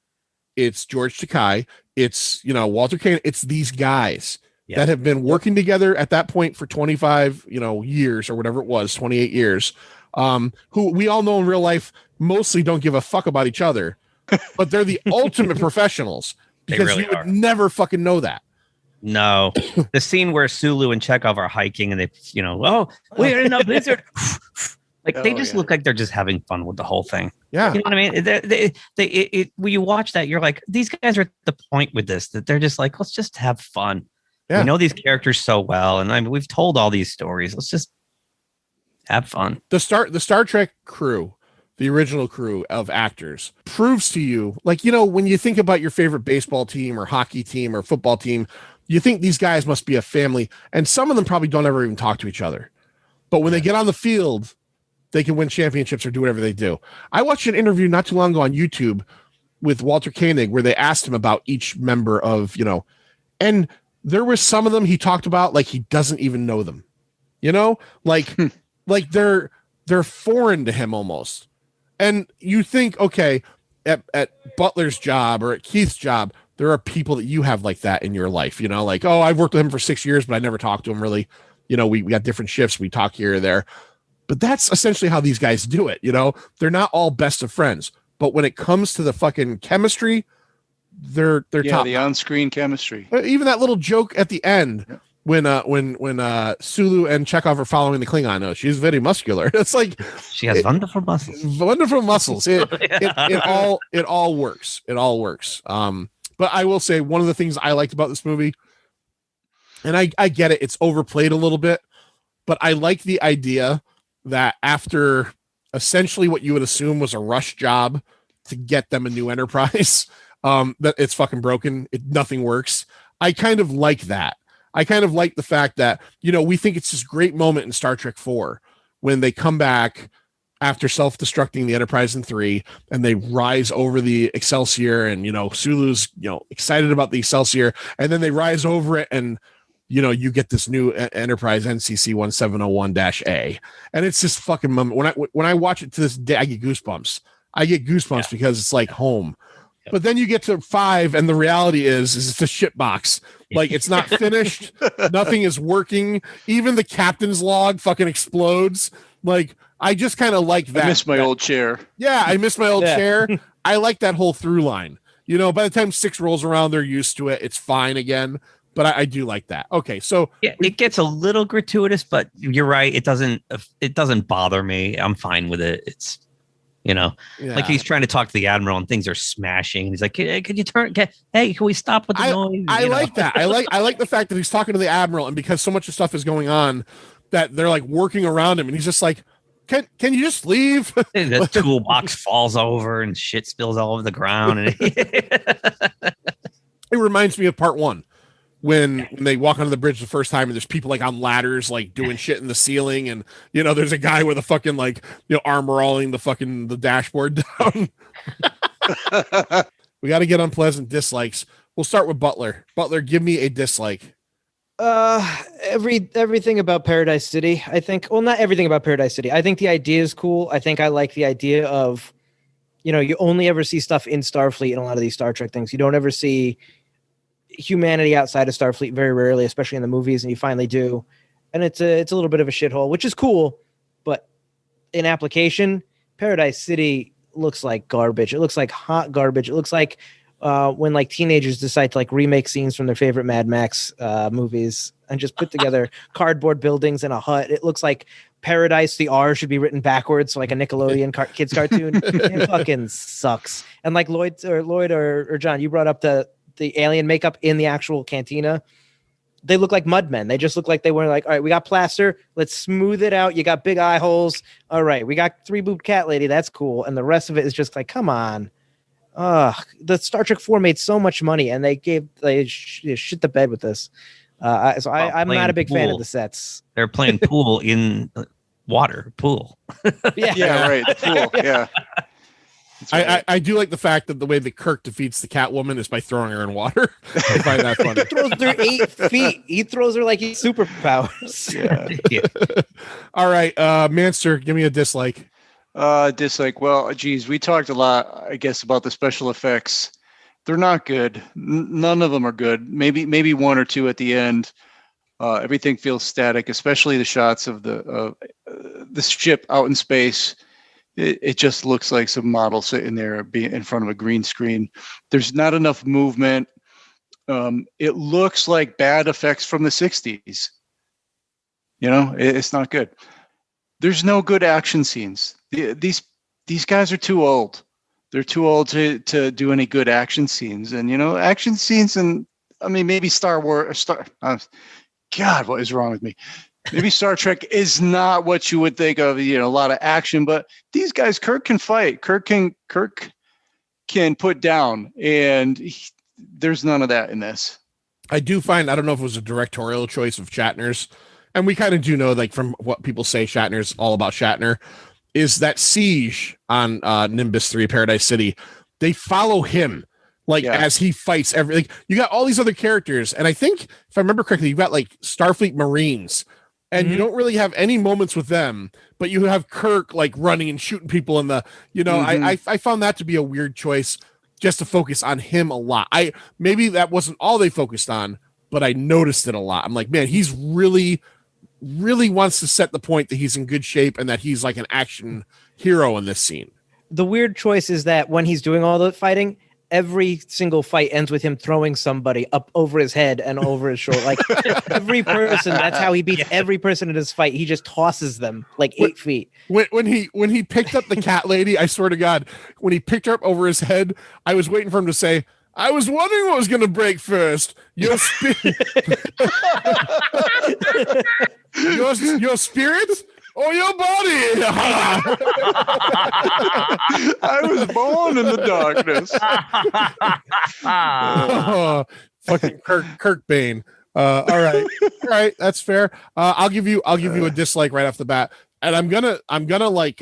it's George Takei, it's Walter Koenig, it's these guys that have been working together at that point for 25 years or whatever it was, 28 years, who we all know in real life mostly don't give a fuck about each other, but they're the ultimate professionals because really you would never fucking know that. No, the scene where Sulu and Chekhov are hiking and they, we're in a blizzard. They just look like they're just having fun with the whole thing. Yeah. You know what I mean? When you watch that, you're like, these guys are at the point with this, that they're just like, let's just have fun. Yeah. We know these characters so well. And we've told all these stories. Let's just have fun. The Star Trek crew, the original crew of actors, proves to you, when you think about your favorite baseball team or hockey team or football team, you think these guys must be a family. And some of them probably don't ever even talk to each other. But when they get on the field, they can win championships or do whatever they do. I watched an interview not too long ago on YouTube with Walter Koenig where they asked him about each member of, and there were some of them he talked about like he doesn't even know them, like they're foreign to him almost. And you think, okay, at Butler's job or at Keith's job, there are people that you have like that in your life, like, oh, I've worked with him for 6 years, but I never talked to him really. We got different shifts. We talk here or there. But that's essentially how these guys do it. They're not all best of friends, but when it comes to the fucking chemistry, they're top. The on-screen chemistry. Even that little joke at the end when Sulu and Chekhov are following the Klingon. Oh, she's very muscular. It's like she has wonderful muscles. Wonderful muscles. It all works. It all works. But I will say one of the things I liked about this movie, and I get it, it's overplayed a little bit, but I like the idea that after essentially what you would assume was a rush job to get them a new Enterprise, that it's fucking broken. Nothing works. I kind of like that. I kind of like the fact that, we think it's this great moment in Star Trek 4 when they come back after self-destructing the Enterprise in 3 and they rise over the Excelsior and, Sulu's, excited about the Excelsior and then they rise over it and, you get this new Enterprise NCC 1701-A, and it's this fucking moment. When I watch it to this day, I get goosebumps. Because it's like home. Yep. But then you get to 5, and the reality is it's a shit box. Like it's not finished. Nothing is working. Even the captain's log fucking explodes. Like I just kind of like that. I miss my old chair. Yeah, I miss my old chair. I like that whole through line. By the time 6 rolls around, they're used to it. It's fine again. But I do like that. Okay, so it gets a little gratuitous, but you're right. It doesn't bother me. I'm fine with it. It's like he's trying to talk to the Admiral and things are smashing. He's like, hey, could you turn? Hey, can we stop with the noise? I like that. I like the fact that he's talking to the Admiral, and because so much of stuff is going on, that they're like working around him, and he's just like, can you just leave? The toolbox falls over and shit spills all over the ground. And it reminds me of part 1. When they walk onto the bridge the first time and there's people like on ladders, like doing shit in the ceiling. And, there's a guy with a fucking armor-alling the dashboard down. We got to get unpleasant dislikes. We'll start with Butler. Butler, give me a dislike. Everything about Paradise City, I think. Well, not everything about Paradise City. I think the idea is cool. I think I like the idea of, you only ever see stuff in Starfleet in a lot of these Star Trek things. You don't ever see humanity outside of Starfleet very rarely, especially in the movies, and you finally do. And it's a little bit of a shithole, which is cool, but in application, Paradise City looks like garbage. It looks like hot garbage. It looks like when like teenagers decide to like remake scenes from their favorite Mad Max movies and just put together cardboard buildings in a hut. It looks like Paradise, the R should be written backwards, so like a Nickelodeon kids cartoon. It fucking sucks. And like Lloyd or John, you brought up the alien makeup in the actual cantina. They look like mudmen. They just look like they were like, all right, we got plaster. Let's smooth it out. You got big eye holes. All right, we got 3-boobed cat lady. That's cool. And the rest of it is just like, come on. The Star Trek 4 made so much money, and they shit the bed with this. I'm not a big fan of the sets. They're playing pool in water pool. Yeah, right. The pool. Yeah. Right. I do like the fact that the way that Kirk defeats the Catwoman is by throwing her in water. I find that funny. He throws her 8 feet. He throws her like he's superpowers. Yeah. All right, Manster, give me a dislike. Dislike. Well, geez, we talked a lot, I guess, about the special effects. They're not good. None of them are good. Maybe one or two at the end. Everything feels static, especially the shots of the ship out in space. It just looks like some model sitting there being in front of a green screen. There's not enough movement. It looks like bad effects from the 60s. It's not good. There's no good action scenes. These guys are too old. They're too old to do any good action scenes. And, action scenes, and I mean, maybe God, what is wrong with me? Maybe Star Trek is not what you would think of, a lot of action, but these guys, Kirk can fight. Kirk can put down, and there's none of that in this. I do find, I don't know if it was a directorial choice of Shatner's, and we kind of do know, like, from what people say, Shatner's all about Shatner, is that siege on Nimbus 3 Paradise City. They follow him as he fights everything. You got all these other characters, and I think, if I remember correctly, you've got like Starfleet Marines, and you don't really have any moments with them, but you have Kirk like running and shooting people in the, I found that to be a weird choice, just to focus on him a lot. Maybe that wasn't all they focused on, but I noticed it a lot. I'm like, man, he's really wants to set the point that he's in good shape and that he's like an action hero in this scene. The weird choice is that when he's doing all the fighting, every single fight ends with him throwing somebody up over his head and over his shoulder. Like every person, that's how he beats every person in his fight. He just tosses them like 8 feet. When he picked up the cat lady, I swear to God, when he picked her up over his head, I was waiting for him to say, I was wondering what was going to break first. Your spirit, your spirit, or your body. I was born in the darkness. Fucking Kirk Bane. All right, that's fair. I'll give you a dislike right off the bat, and I'm gonna like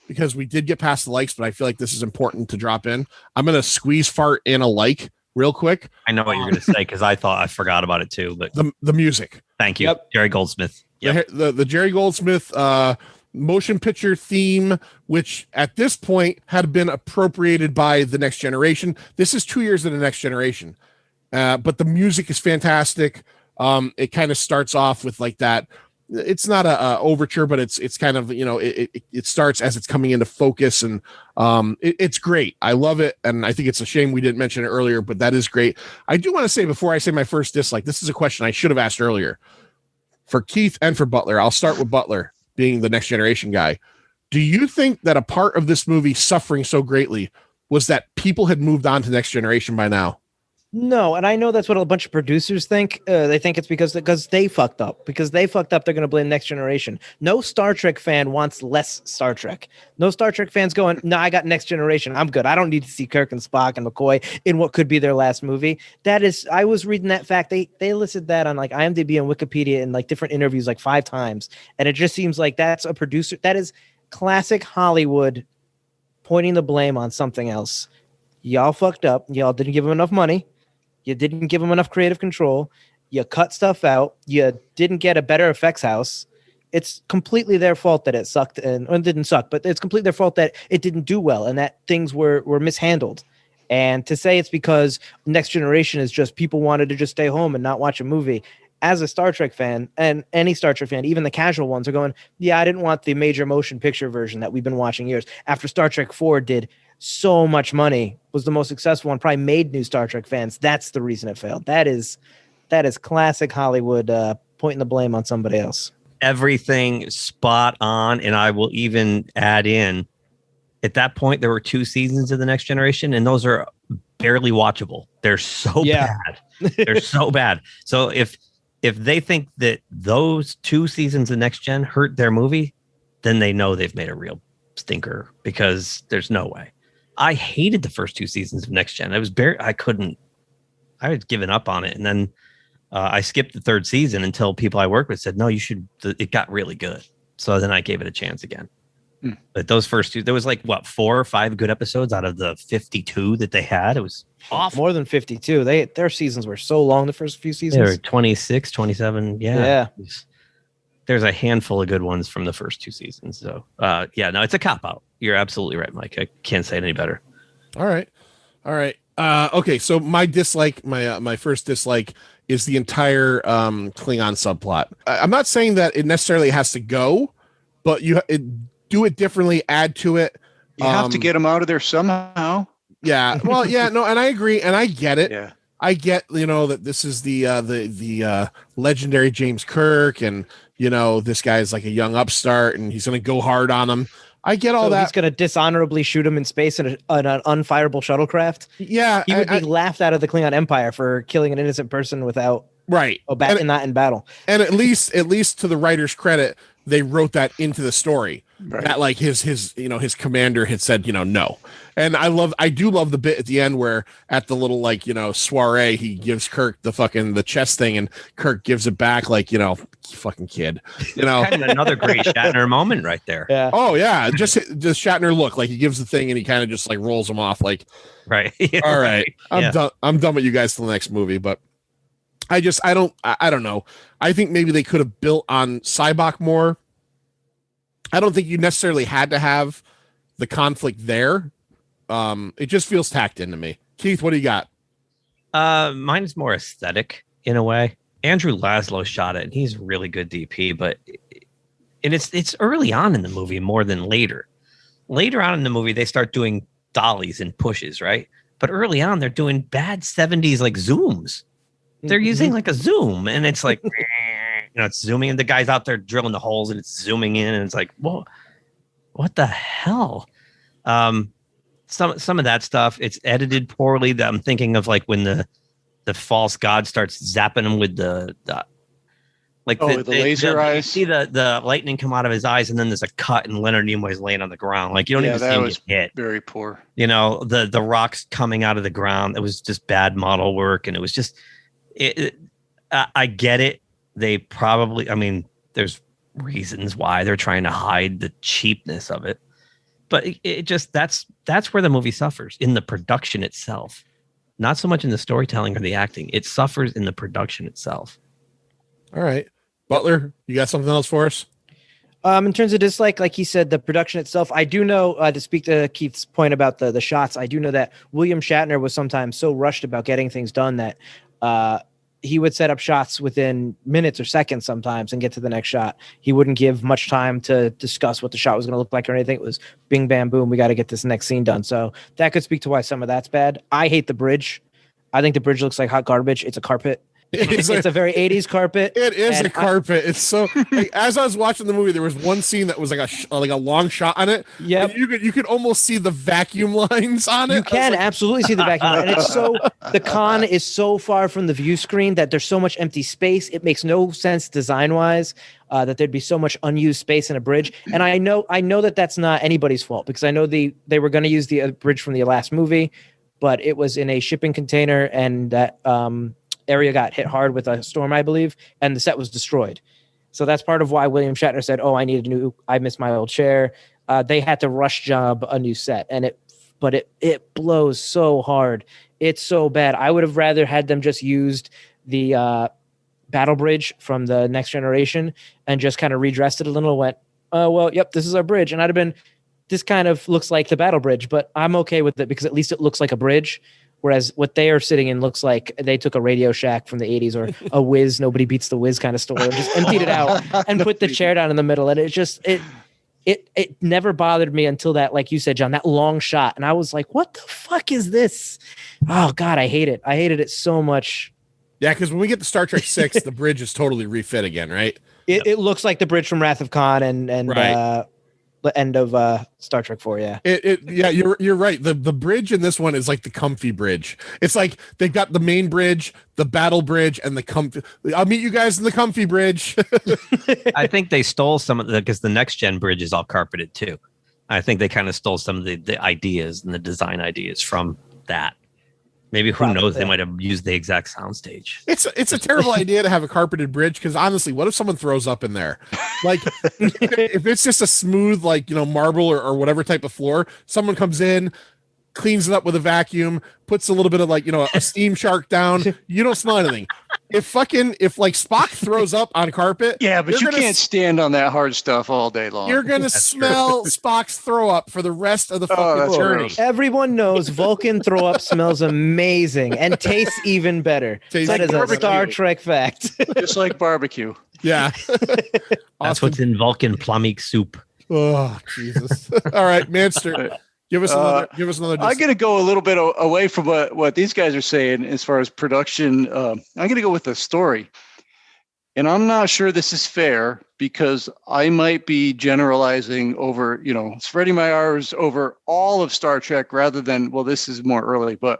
because we did get past the likes, but I feel like this is important to drop in. I'm gonna squeeze fart in a like real quick. I know what you're gonna say because I forgot about it too. But the music. Thank you, Jerry Goldsmith. Yep. The Jerry Goldsmith motion picture theme, which at this point had been appropriated by the Next Generation. This is 2 years in the Next Generation, but the music is fantastic. It kind of starts off with like that. It's not a overture, but it's kind of, it starts as it's coming into focus, and it's great. I love it, and I think it's a shame we didn't mention it earlier, but that is great. I do want to say, before I say my first dislike, this is a question I should have asked earlier. For Keith and for Butler, I'll start with Butler, being the Next Generation guy. Do you think that a part of this movie suffering so greatly was that people had moved on to Next Generation by now? No, and I know that's what a bunch of producers think. They think it's because they fucked up. Because they fucked up, they're going to blame Next Generation. No Star Trek fan wants less Star Trek. No Star Trek fans going, no, I got Next Generation. I'm good. I don't need to see Kirk and Spock and McCoy in what could be their last movie. That is, I was reading that fact. They listed that on like IMDb and Wikipedia in like different interviews like 5 times. And it just seems like that's a producer. That is classic Hollywood pointing the blame on something else. Y'all fucked up. Y'all didn't give them enough money. You didn't give them enough creative control, You cut stuff out. You didn't get a better effects house. It's completely their fault that it sucked, and or it didn't suck, but it's completely their fault that it didn't do well and that things were mishandled. And to say it's because Next Generation is just people wanted to just stay home and not watch a movie. As a Star Trek fan, and any Star Trek fan, even the casual ones are going, yeah, I didn't want the major motion picture version that we've been watching years. After Star Trek 4 did so much money, was the most successful one, probably made new Star Trek fans. That's the reason it failed. That is classic Hollywood pointing the blame on somebody else. Everything spot on. And I will even add in, at that point, there were 2 seasons of The Next Generation, and those are barely watchable. They're so bad. They're so bad. So if they think that those 2 seasons of Next Gen hurt their movie, then they know they've made a real stinker, because there's no way. I hated the first 2 seasons of Next Gen. I had given up on it. And then I skipped the 3rd season until people I worked with said, no, you should. It got really good. So then I gave it a chance again. But those first 2, there was like 4 or 5 good episodes out of the 52 that they had. It was awful. More than 52. Their seasons were so long, the first few seasons. They were 26, 27. Yeah. There's a handful of good ones from the first 2 seasons. So, no, it's a cop out. You're absolutely right, Mike. I can't say it any better. All right. Okay. So my dislike, my first dislike is the entire Klingon subplot. I'm not saying that it necessarily has to go, but do it differently, add to it. You have to get them out of there somehow. Yeah. Well, yeah, no, and I agree, and I get it. Yeah. I get, that this is the legendary James Kirk, and this guy's like a young upstart, and he's going to go hard on him. I get all that. He's going to dishonorably shoot him in space in an unfireable shuttlecraft. Yeah, he would be laughed out of the Klingon Empire for killing an innocent person without not in battle. And at least to the writer's credit, they wrote that into the story. Right. That like his commander had said, no. And I do love the bit at the end where at the little soiree, he gives Kirk the chess thing, and Kirk gives it back like, fucking kid, Kind of another great Shatner moment right there. Yeah. Oh yeah. Just Shatner look, like he gives the thing and he kind of just like rolls him off like, right. All right. I'm done with you guys till the next movie. But I don't know. I think maybe they could have built on Cybok more. I don't think you necessarily had to have the conflict there. It just feels tacked into me. Keith, what do you got? Mine is more aesthetic in a way. Andrew Laszlo shot it, and he's a really good DP, and it's early on in the movie more than later. Later on in the movie, they start doing dollies and pushes, right? But early on, they're doing bad 70s like zooms. They're using like a zoom, and it's like, it's zooming, and the guy's out there drilling the holes, and it's zooming in, and it's like, whoa, what the hell? Some of that stuff, it's edited poorly. That I'm thinking of like when the false god starts zapping him with the laser eyes. You see the lightning come out of his eyes, and then there's a cut, and Leonard Nimoy's laying on the ground. Like you don't even see him get hit. Very poor. The rocks coming out of the ground. It was just bad model work, and it was just. I get it. They probably. I mean, there's reasons why they're trying to hide the cheapness of it, but it just that's where the movie suffers in the production itself. Not so much in the storytelling or the acting. It suffers in the production itself. All right. Butler, you got something else for us? In terms of dislike, like he said, the production itself, I do know, to speak to Keith's point about the shots, I do know that William Shatner was sometimes so rushed about getting things done that he would set up shots within minutes or seconds sometimes and get to the next shot. He wouldn't give much time to discuss what the shot was going to look like or anything. It was bing, bam, boom. We got to get this next scene done. So that could speak to why some of that's bad. I hate the bridge. I think the bridge looks like hot garbage. It's a carpet. It's a very 80s carpet. It is a carpet. It's so as I was watching the movie, there was one scene that was like a long shot on it. Yeah, you could almost see the vacuum lines on it. You can absolutely see the vacuum line. And it's the con is so far from the view screen that there's so much empty space. It makes no sense design wise that there'd be so much unused space in a bridge. And I know that that's not anybody's fault, because I know they were going to use the bridge from the last movie, but it was in a shipping container, and that area got hit hard with a storm, I believe, and the set was destroyed. So that's part of why William Shatner said, I missed my old chair. They had to rush job a new set, and it blows so hard. It's so bad. I would have rather had them just used the battle bridge from the Next Generation and just kind of redressed it a little. Went, oh well, yep, this is our bridge, and I'd have been, this kind of looks like the battle bridge, but I'm okay with it because at least it looks like a bridge. Whereas what they are sitting in looks like they took a Radio Shack from the 80s or a Wiz, Nobody Beats the Wiz kind of store, and just emptied it out and put the chair down in the middle. And it just, it never bothered me until that, like you said, John, that long shot. And I was like, what the fuck is this? Oh God, I hate it. I hated it so much. Yeah, because when we get to Star Trek 6, the bridge is totally refit again, right? It looks like the bridge from Wrath of Khan and Right. The end of Star Trek 4, yeah. Yeah, you're right. The bridge in this one is like the comfy bridge. It's like they've got the main bridge, the battle bridge, and the comfy. I'll meet you guys in the comfy bridge. I think they stole some of the, because the next gen bridge is all carpeted too. I think they kind of stole some of the ideas and the design ideas from that. Maybe who knows? They might have used the exact soundstage. It's a terrible idea to have a carpeted bridge because honestly, what if someone throws up in there? Like if it's just a smooth, like, you know, marble or whatever type of floor, someone comes in, cleans it up with a vacuum, puts a little bit of, like, you know, a steam shark down. You don't smell anything. If like Spock throws up on carpet, Yeah, but you can't stand on that hard stuff all day long. you're gonna smell Spock's throw up for the rest of the fucking that's journey. gross. Everyone knows Vulcan throw up smells amazing and tastes even better. Tastes That is a barbecue. Star Trek fact. Just like barbecue. Yeah. That's Awesome. what's in Vulcan plumbing soup. Oh Jesus! All right, Manster, give us another. I'm going to go a little bit away from what these guys are saying as far as production. I'm going to go with the story. And I'm not sure this is fair because I might be generalizing over, you know, spreading my arms over all of Star Trek rather than, well, this is more early, but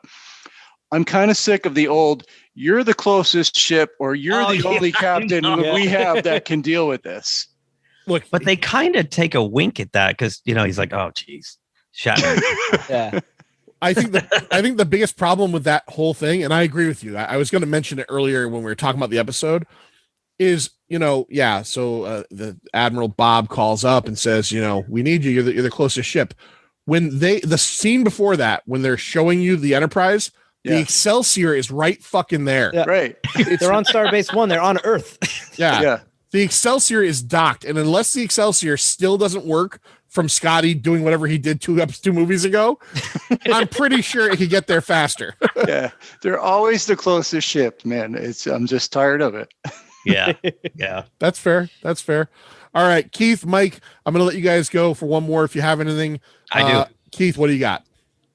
I'm kind of sick of the old, you're the closest ship or you're the only captain we have that can deal with this. Look, But they kind of take a wink at that because, you know, he's like, oh, geez. Shatner. Yeah. I think the biggest problem with that whole thing, and I agree with you. I was going to mention it earlier when we were talking about the episode, is, you know, yeah. So the Admiral Bob calls up and says, you know, we need you. You're the closest ship. When the scene before that, when they're showing you the Enterprise, the Excelsior is right fucking there. Yeah. Right. They're on Starbase 1. They're on Earth. Yeah. The Excelsior is docked, and unless the Excelsior still doesn't work from Scotty doing whatever he did two movies ago, I'm pretty sure it could get there faster. Yeah. They're always the closest ship, man. I'm just tired of it. Yeah. Yeah. That's fair. All right, Keith, Mike, I'm going to let you guys go for one more if you have anything. I do. Keith, what do you got?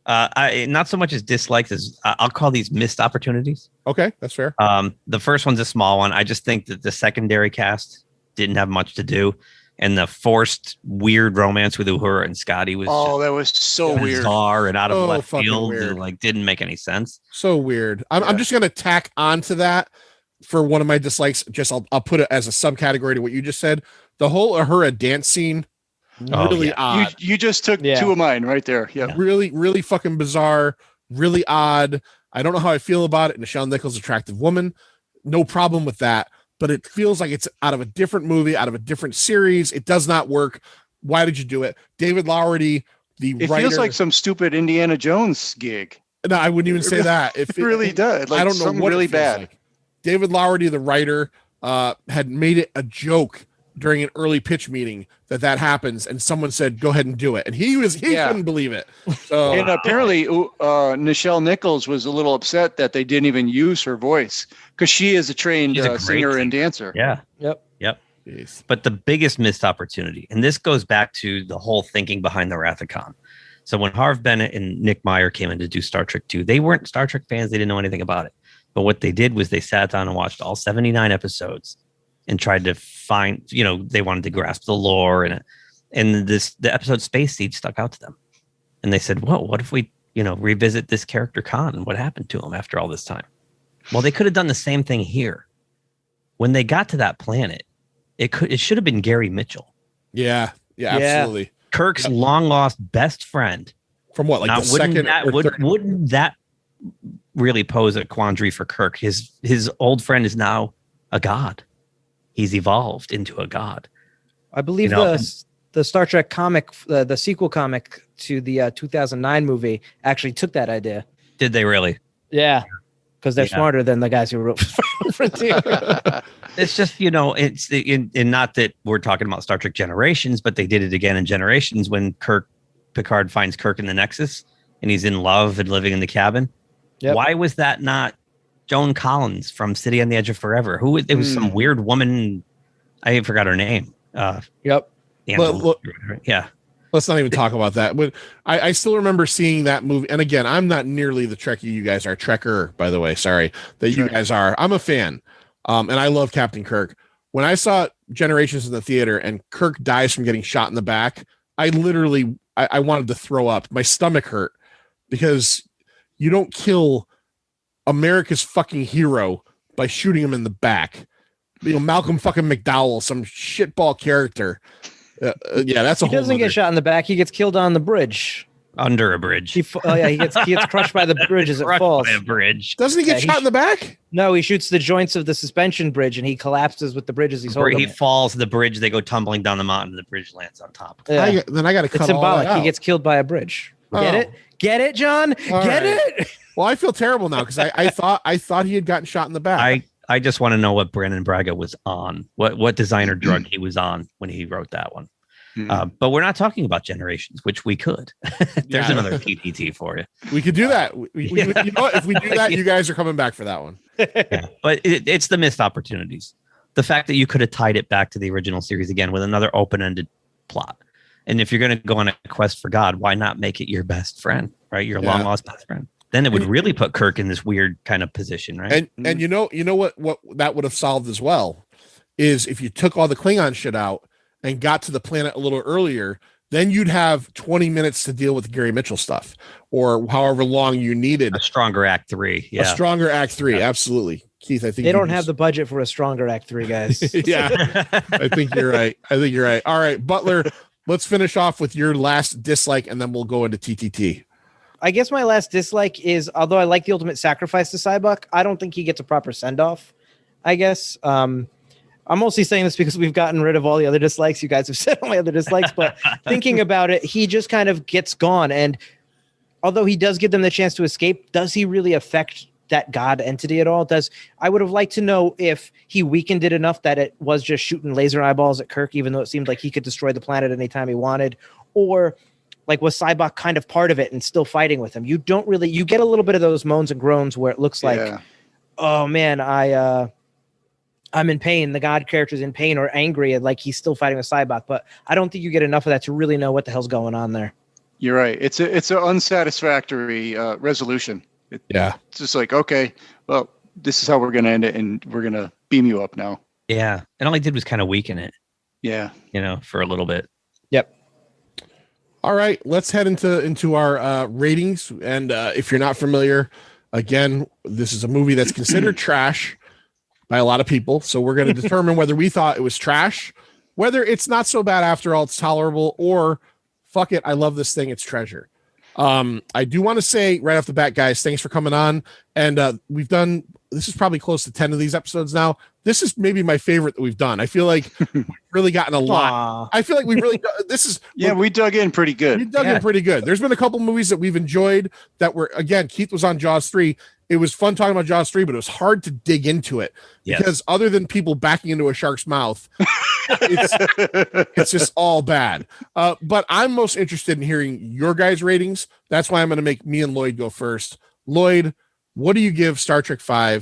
I not so much as dislikes as I'll call these missed opportunities. Okay, that's fair. The first one's a small one. I just think that the secondary cast didn't have much to do, and the forced weird romance with Uhura and Scotty was That was so weird. bizarre and out of left fucking field. weird. And, like, didn't make any sense. So weird. I'm just going to tack onto that for one of my dislikes. Just I'll put it as a subcategory to what you just said. The whole Uhura dance scene, really odd. You just took two of mine right there. Yeah. Really, really fucking bizarre, really odd. I don't know how I feel about it. Nichelle Nichols, attractive woman, no problem with that. But it feels like it's out of a different movie, out of a different series. It does not work. Why did you do it? David Lowery, It writer. feels like some stupid Indiana Jones gig. No, I wouldn't even say that. It really does. Like I don't know something what really it feels bad. like. David Lowery, the writer, had made it a joke during an early pitch meeting that happens, and someone said, "Go ahead and do it," and he couldn't believe it. So And apparently, Nichelle Nichols was a little upset that they didn't even use her voice because she is a trained She's a great singer and dancer. Yeah. Yep. Jeez. But the biggest missed opportunity, and this goes back to the whole thinking behind the Wrath of Khan. So when Harv Bennett and Nick Meyer came in to do Star Trek 2, they weren't Star Trek fans. They didn't know anything about it. But what they did was they sat down and watched all 79 episodes and tried to find, you know, they wanted to grasp the lore and the episode Space Seed stuck out to them. And they said, well, what if we, you know, revisit this character Khan and what happened to him after all this time? Well, they could have done the same thing here. When they got to that planet, it should have been Gary Mitchell. Yeah, absolutely. Kirk's long lost best friend. From what, like Now, the second? wouldn't that really pose a quandary for Kirk? His old friend is now a god. He's evolved into a god. I believe the Star Trek comic, the sequel comic to the 2009 movie, actually took that idea. Did they really? Yeah. because they're smarter than the guys who wrote Frontier. It's just, it's in not that we're talking about Star Trek Generations, but they did it again in Generations when Picard finds Kirk in the Nexus and he's in love and living in the cabin. Yep. Why was that not Joan Collins from City on the Edge of Forever? It was some weird woman. I forgot her name. Yep. Yeah. Let's not even talk about that. But I still remember seeing that movie. And again, I'm not nearly the Trekkie you guys are. Trekker, by the way. Sorry that you guys are. I'm a fan. And I love Captain Kirk. When I saw Generations in the theater and Kirk dies from getting shot in the back, I literally I wanted to throw up. My stomach hurt because you don't kill America's fucking hero by shooting him in the back. Malcolm fucking McDowell, some shitball character. That's a whole. He doesn't get shot in the back. He gets killed on the bridge. Under a bridge. He gets crushed by the bridge as it falls. By a bridge. Doesn't he get shot in the back? No, he shoots the joints of the suspension bridge and he collapses with the bridge as he's holding it. He falls the bridge. They go tumbling down the mountain. And the bridge lands on top. Yeah. Then I got to cut. It's symbolic. He gets killed by a bridge. Get it? Get it, John? Get it? Well, I feel terrible now because I thought he had gotten shot in the back. I just want to know what Brandon Braga was on. What designer drug he was on when he wrote that one. But we're not talking about Generations, which we could. There's another TTT for you. We could do that. You know what? If we do that, you guys are coming back for that one. But it's the missed opportunities. The fact that you could have tied it back to the original series again with another open-ended plot. And if you're going to go on a quest for God, why not make it your best friend, right? Your long-lost best friend. Then it would really put Kirk in this weird kind of position, right? And you know what that would have solved as well is if you took all the Klingon shit out and got to the planet a little earlier, then you'd have 20 minutes to deal with Gary Mitchell stuff or however long you needed. A stronger Act 3. Yeah. A stronger Act 3. Yeah. Absolutely. Keith, I think they don't have the budget for a stronger Act 3, guys. Yeah. I think you're right. All right, Butler, let's finish off with your last dislike and then we'll go into TTT. I guess my last dislike is, although I like the ultimate sacrifice to Cybuck, I don't think he gets a proper send-off, I guess. I'm mostly saying this because we've gotten rid of all the other dislikes. You guys have said all my other dislikes, but thinking about it, he just kind of gets gone. And although he does give them the chance to escape, does he really affect that God entity at all? I would have liked to know if he weakened it enough that it was just shooting laser eyeballs at Kirk, even though it seemed like he could destroy the planet anytime he wanted, or like was Cybuck kind of part of it and still fighting with him? You get a little bit of those moans and groans where it looks like, oh man, I'm in pain. The God character's in pain or angry and like he's still fighting with Cybuck, but I don't think you get enough of that to really know what the hell's going on there. You're right. It's an unsatisfactory resolution. It's just like, okay, well, this is how we're going to end it, and we're going to beam you up now. Yeah, and all I did was kind of weaken it. Yeah, for a little bit. Yep. All right, let's head into our ratings. And if you're not familiar, again, this is a movie that's considered trash by a lot of people. So we're going to determine whether we thought it was trash, whether it's not so bad after all, it's tolerable, or fuck it, I love this thing, it's treasure. I do want to say right off the bat, guys, thanks for coming on. And this is probably close to 10 of these episodes now. This is maybe my favorite that we've done. I feel like we've really gotten a lot. I feel like we really, we dug in pretty good. In pretty good. There's been a couple movies that we've enjoyed that were, again, Keith was on Jaws 3. It was fun talking about Jaws 3, but it was hard to dig into it because other than people backing into a shark's mouth, it's just all bad. But I'm most interested in hearing your guys' ratings. That's why I'm going to make me and Lloyd go first. Lloyd, what do you give Star Trek V,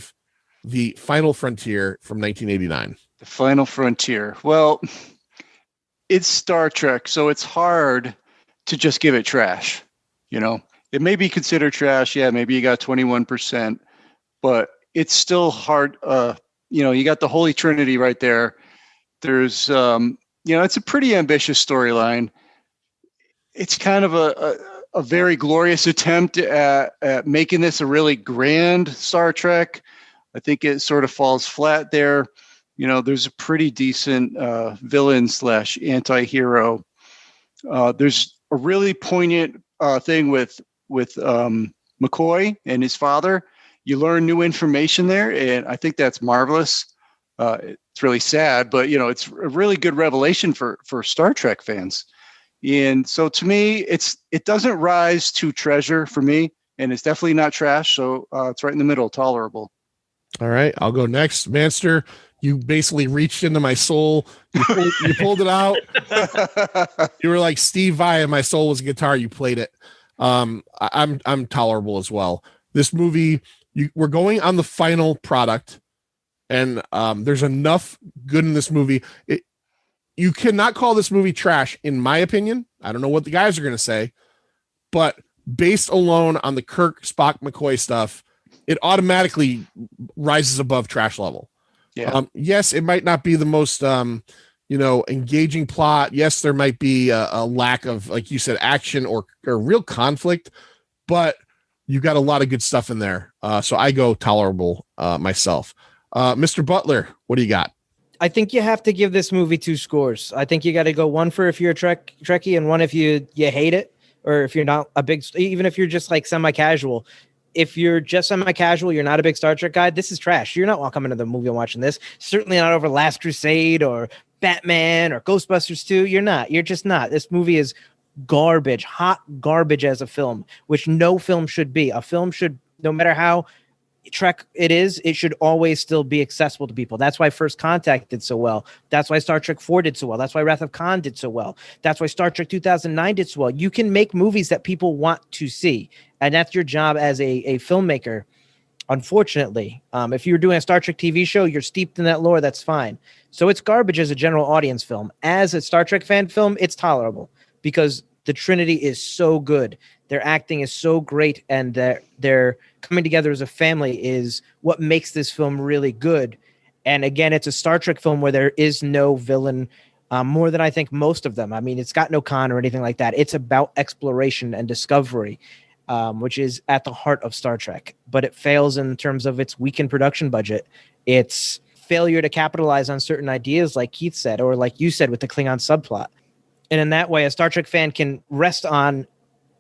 The Final Frontier from 1989? The Final Frontier. Well, it's Star Trek, so it's hard to just give it trash, It may be considered trash. Yeah, maybe you got 21%, but it's still hard. You got the Holy Trinity right there. There's, it's a pretty ambitious storyline. It's kind of a very glorious attempt at making this a really grand Star Trek. I think it sort of falls flat there. There's a pretty decent villain / anti-hero. There's a really poignant thing with McCoy and his father. You learn new information there, and I think that's marvelous. It's really sad, but it's a really good revelation for Star Trek fans. And so to me, it doesn't rise to treasure for me. and it's definitely not trash. So it's right in the middle, tolerable. All right, I'll go next. Manster, you basically reached into my soul. You pulled it out. You were like Steve Vai, and my soul was a guitar. You played it. I'm tolerable as well. This movie, we're going on the final product, and there's enough good in this movie. You cannot call this movie trash, in my opinion. I don't know what the guys are going to say, but based alone on the Kirk, Spock, McCoy stuff, it automatically rises above trash level. Yeah. Yes, it might not be the most, engaging plot. Yes, there might be a lack of, like you said, action or real conflict, but you got a lot of good stuff in there. So I go tolerable myself. Mr. Butler, what do you got? I think you have to give this movie 2 scores. I think you got to go 1 for if you're a Trekkie and 1 if you hate it, or if you're not a big, even if you're just like semi-casual. If you're just semi-casual, you're not a big Star Trek guy, this is trash. You're not coming to the movie and watching this. Certainly not over Last Crusade or Batman or Ghostbusters 2. You're not. You're just not. This movie is garbage, hot garbage as a film, which no film should be. A film should, no matter how Trek it is, it should always still be accessible to people. That's why First Contact did so well. That's why Star Trek 4 did so well. That's why Wrath of Khan did so well. That's why Star Trek 2009 did so well. You can make movies that people want to see, and that's your job as a filmmaker. Unfortunately, if you're doing a Star Trek TV show, you're steeped in that lore, that's fine. So it's garbage as a general audience film. As a Star Trek fan film, it's tolerable because the Trinity is so good. Their acting is so great, and their coming together as a family is what makes this film really good. And again, it's a Star Trek film where there is no villain, more than I think most of them. I mean, it's got no Khan or anything like that. It's about exploration and discovery, which is at the heart of Star Trek. But it fails in terms of its weakened production budget. Its failure to capitalize on certain ideas, like Keith said, or like you said with the Klingon subplot. And in that way, a Star Trek fan can rest on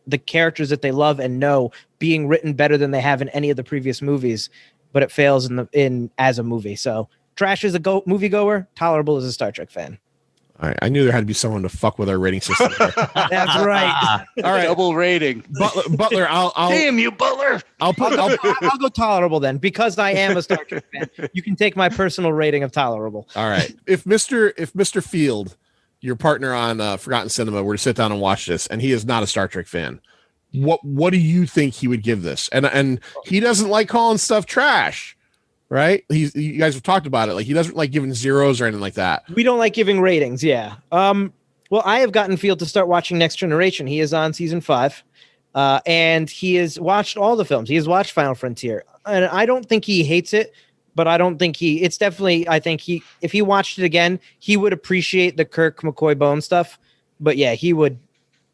the characters that they love and know being written better than they have in any of the previous movies, but it fails in as a movie. So trash as a moviegoer, tolerable as a Star Trek fan. All right, I knew there had to be someone to fuck with our rating system. That's right. All right, Double rating. Butler, I'll Damn you, Butler. I'll go tolerable then, because I am a Star Trek fan. You can take my personal rating of tolerable. All right. If Mr. Field, your partner on Forgotten Cinema, were to sit down and watch this, and he is not a Star Trek fan, what do you think he would give this? And he doesn't like calling stuff trash, right? You guys have talked about it. Like, he doesn't like giving zeros or anything like that. We don't like giving ratings. Yeah. Well, I have gotten Field to start watching Next Generation. He is on season 5, and he has watched all the films. He has watched Final Frontier, and I don't think he hates it. But I don't think it's definitely, I think if he watched it again, he would appreciate the Kirk McCoy Bone stuff. But yeah, he would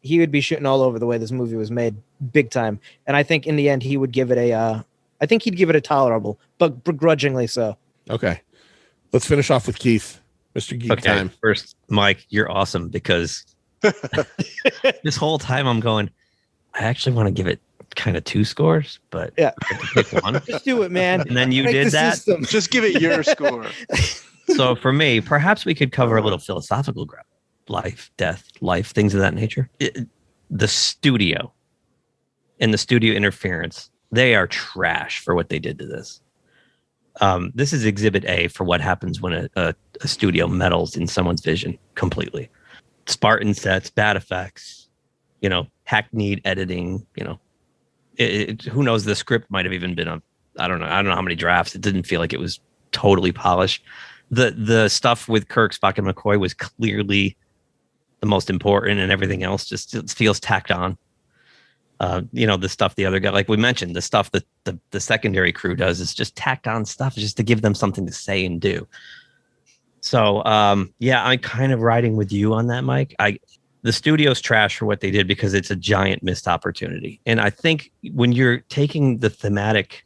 be shitting all over the way this movie was made, big time. And I think in the end, he would give it I think he'd give it a tolerable, but begrudgingly so. Okay. Let's finish off with Keith, Mr. Geek Time. First, Mike, you're awesome, because this whole time I'm going, I actually want to give it kind of 2 scores, but yeah, I have to pick one. Just do it, man. And then you did that. System. Just give it your score. So for me, perhaps we could cover a little philosophical ground: life, death, life, things of that nature. The studio and the studio interference, they are trash for what they did to this. This is Exhibit A for what happens when a studio meddles in someone's vision completely. Spartan sets, bad effects, hackneyed editing, who knows, the script might have even been I don't know how many drafts. It didn't feel like it was totally polished. The stuff with Kirk, Spock, and McCoy was clearly the most important, and everything else just feels tacked on. The stuff the other guy, like we mentioned, the stuff that the secondary crew does is just tacked on stuff just to give them something to say and do. So yeah, I'm kind of riding with you on that, Mike. The studio's trash for what they did because it's a giant missed opportunity. And I think when you're taking the thematic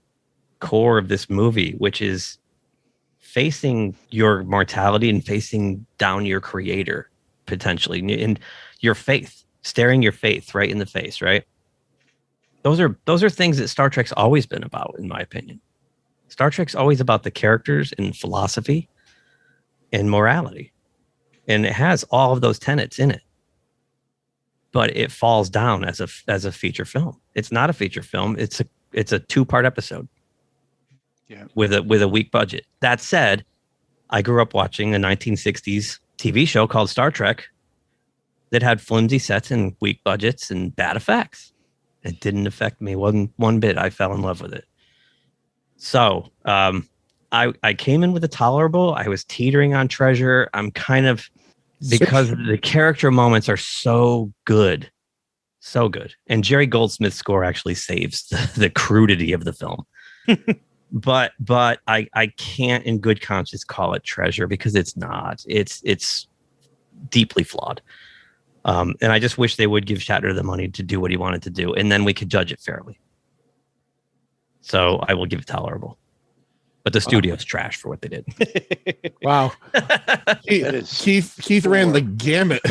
core of this movie, which is facing your mortality and facing down your creator, potentially, and your faith, staring your faith right in the face, right? Those are things that Star Trek's always been about, in my opinion. Star Trek's always about the characters and philosophy and morality. And it has all of those tenets in it. but it falls down as a feature film. It's not a feature film. It's a 2-part episode. Yeah. With a weak budget. That said, I grew up watching a 1960s TV show called Star Trek that had flimsy sets and weak budgets and bad effects. It didn't affect me one bit. I fell in love with it. So I came in with a tolerable. I was teetering on treasure. I'm kind of, because the character moments are so good. So good. And Jerry Goldsmith's score actually saves the crudity of the film. But I can't in good conscience call it treasure, because it's not. It's deeply flawed. And I just wish they would give Shatner the money to do what he wanted to do, and then we could judge it fairly. So I will give it tolerable. But the studio's trash for what they did. Wow. Keith ran the gamut.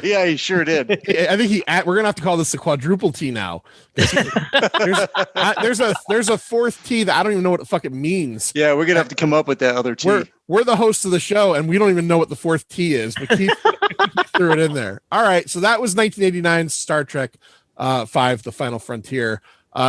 Yeah, he sure did. I think we're gonna have to call this the quadruple T now. There's a fourth T that I don't even know what the fuck it means. Yeah, we're gonna have to come up with that other T. We're the hosts of the show, and we don't even know what the fourth T is, but Keith threw it in there. All right, so that was 1989's Star Trek 5: The Final Frontier.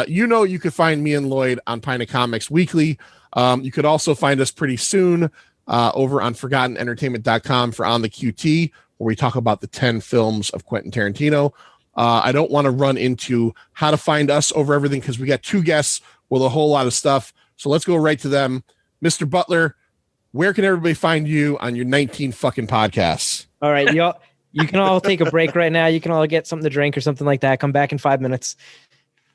You could find me and Lloyd on Pine of Comics weekly. You could also find us pretty soon over on ForgottenEntertainment.com for On the QT, where we talk about the 10 films of Quentin Tarantino. I don't want to run into how to find us over everything, because we got 2 guests with a whole lot of stuff. So let's go right to them. Mr. Butler, where can everybody find you on your 19 fucking podcasts? All right, y'all. You can all take a break right now. You can all get something to drink or something like that. Come back in 5 minutes.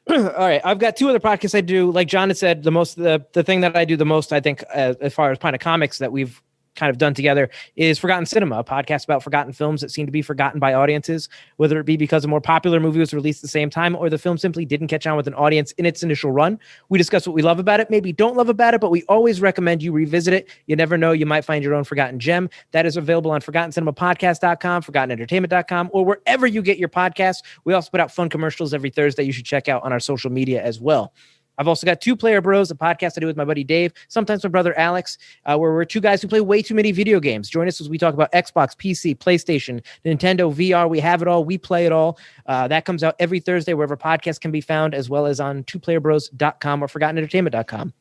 All right, I've got 2 other podcasts I do. Like John had said, the thing that I do the most, I think, as far as Pine of Comics that we've kind of done together, is Forgotten Cinema, a podcast about forgotten films that seem to be forgotten by audiences, whether it be because a more popular movie was released at the same time, or the film simply didn't catch on with an audience in its initial run. We discuss what we love about it, maybe don't love about it, but we always recommend you revisit it. You never know, you might find your own forgotten gem. That is available on ForgottenCinemaPodcast.com, ForgottenEntertainment.com, or wherever you get your podcasts. We also put out fun commercials every Thursday you should check out on our social media as well. I've also got 2 Player Bros, a podcast I do with my buddy Dave, sometimes my brother Alex, where we're 2 guys who play way too many video games. Join us as we talk about Xbox, PC, PlayStation, Nintendo, VR. We have it all. We play it all. That comes out every Thursday wherever podcasts can be found, as well as on twoplayerBros.com or ForgottenEntertainment.com.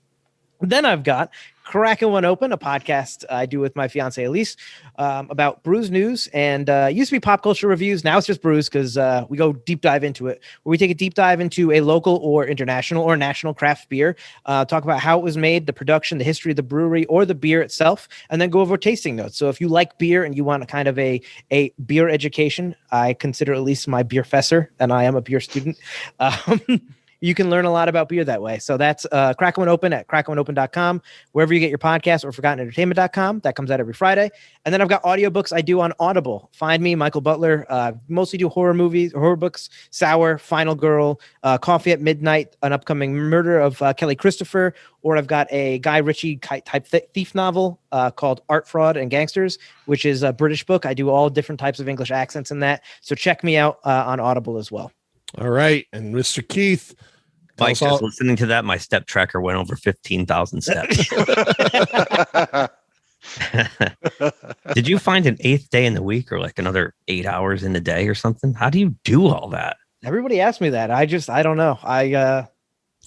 Then I've got Cracking One Open, a podcast I do with my fiance Elise about brews news, and it used to be pop culture reviews. Now it's just brews, because we go deep dive into it, where we take a deep dive into a local or international or national craft beer, talk about how it was made, the production, the history of the brewery or the beer itself, and then go over tasting notes. So if you like beer and you want a kind of a beer education, I consider Elise my beer fessor, and I am a beer student. You can learn a lot about beer that way. So that's Crack One Open at crackoneopen.com, wherever you get your podcast, or ForgottenEntertainment.com. That comes out every Friday. And then I've got audiobooks I do on Audible. Find me, Michael Butler. Mostly do horror movies, horror books, Sour, Final Girl, Coffee at Midnight, an upcoming murder of Kelly Christopher, or I've got a Guy Ritchie type thief novel called Art, Fraud, and Gangsters, which is a British book. I do all different types of English accents in that. So check me out on Audible as well. All right. And Mr. Keith, Mike, just listening to that, my step tracker went over 15,000 steps. Did you find an 8th day in the week, or like another 8 hours in the day or something? How do you do all that? Everybody asks me that. I don't know.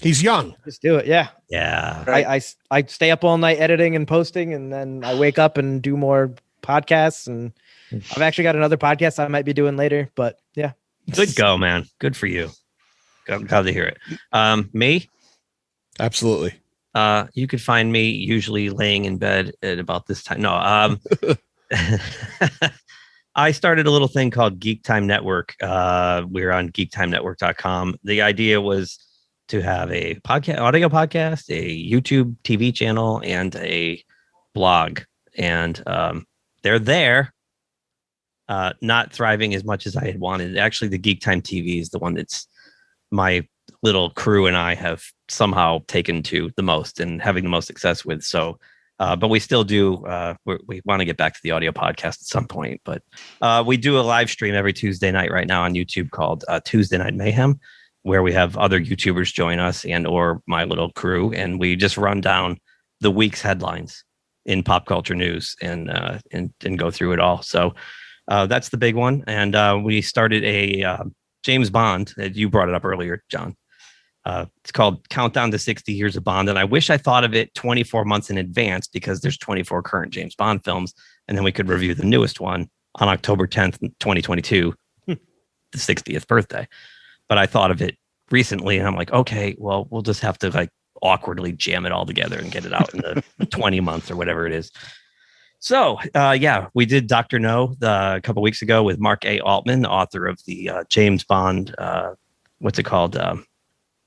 He's young. Just do it. Yeah. Yeah. Right. I stay up all night editing and posting, and then I wake up and do more podcasts. And I've actually got another podcast I might be doing later, but yeah. Good go, man. Good for you. Glad to hear it. Me? Absolutely. You could find me usually laying in bed at about this time. No, I started a little thing called GeekTime Network. We're on GeekTimeNetwork.com. The idea was to have a podcast, audio podcast, a YouTube TV channel, and a blog. And they're there, not thriving as much as I had wanted. Actually, the GeekTime TV is the one that's my little crew and I have somehow taken to the most and having the most success with. So, but we still do, we want to get back to the audio podcast at some point, but we do a live stream every Tuesday night right now on YouTube called Tuesday Night Mayhem, where we have other YouTubers join us and or my little crew, and we just run down the week's headlines in pop culture news and go through it all. So that's the big one. And we started a James Bond. You brought it up earlier, John. It's called Countdown to 60 Years of Bond. And I wish I thought of it 24 months in advance because there's 24 current James Bond films. And then we could review the newest one on October 10th, 2022, the 60th birthday. But I thought of it recently and I'm like, okay, well, we'll just have to like awkwardly jam it all together and get it out in the 20 months or whatever it is. So, we did Dr. No a couple weeks ago with Mark A. Altman, the author of the James Bond, what's it called?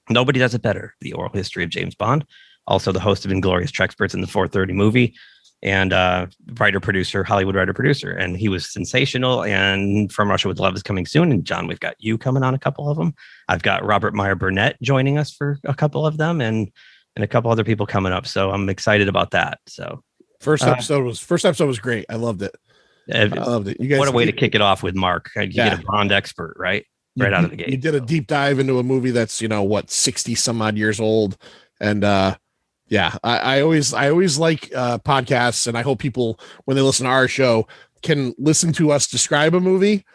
Nobody Does It Better, The Oral History of James Bond. Also the host of Inglourious Treksperts in the 430 movie and Hollywood writer-producer. And he was sensational. And From Russia with Love is coming soon. And John, we've got you coming on a couple of them. I've got Robert Meyer Burnett joining us for a couple of them and a couple other people coming up. So I'm excited about that. So First episode was great. I loved it. I loved it. You guys, what a way to kick it off with Mark. You get a Bond expert, right? Right out of the gate. You did a deep dive into a movie that's 60 some odd years old, and I always like podcasts, and I hope people when they listen to our show can listen to us describe a movie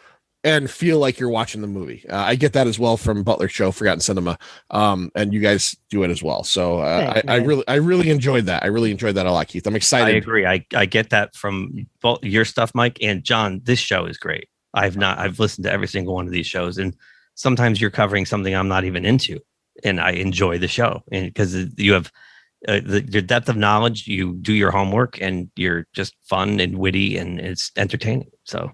and feel like you're watching the movie. I get that as well from Butler show Forgotten Cinema, and you guys do it as well. So I really enjoyed that. I really enjoyed that a lot, Keith. I'm excited. I agree. I get that from both your stuff, Mike, and John. This show is great. I've listened to every single one of these shows, and sometimes you're covering something I'm not even into, and I enjoy the show, and because you have your depth of knowledge, you do your homework, and you're just fun and witty, and it's entertaining. So,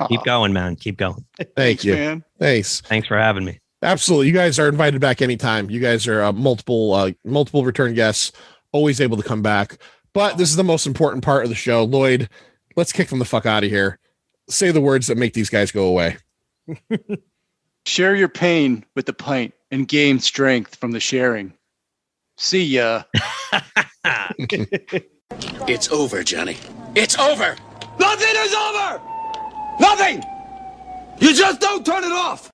keep going, man. Keep going. Thanks, you, man. Thanks for having me. Absolutely, you guys are invited back anytime. You guys are multiple return guests, always able to come back. But this is the most important part of the show. Lloyd, let's kick them the fuck out of here. Say the words that make these guys go away. Share your pain with the pint and gain strength from the sharing. See ya. It's over, Johnny. It's over. Nothing is over. Nothing. You just don't turn it off.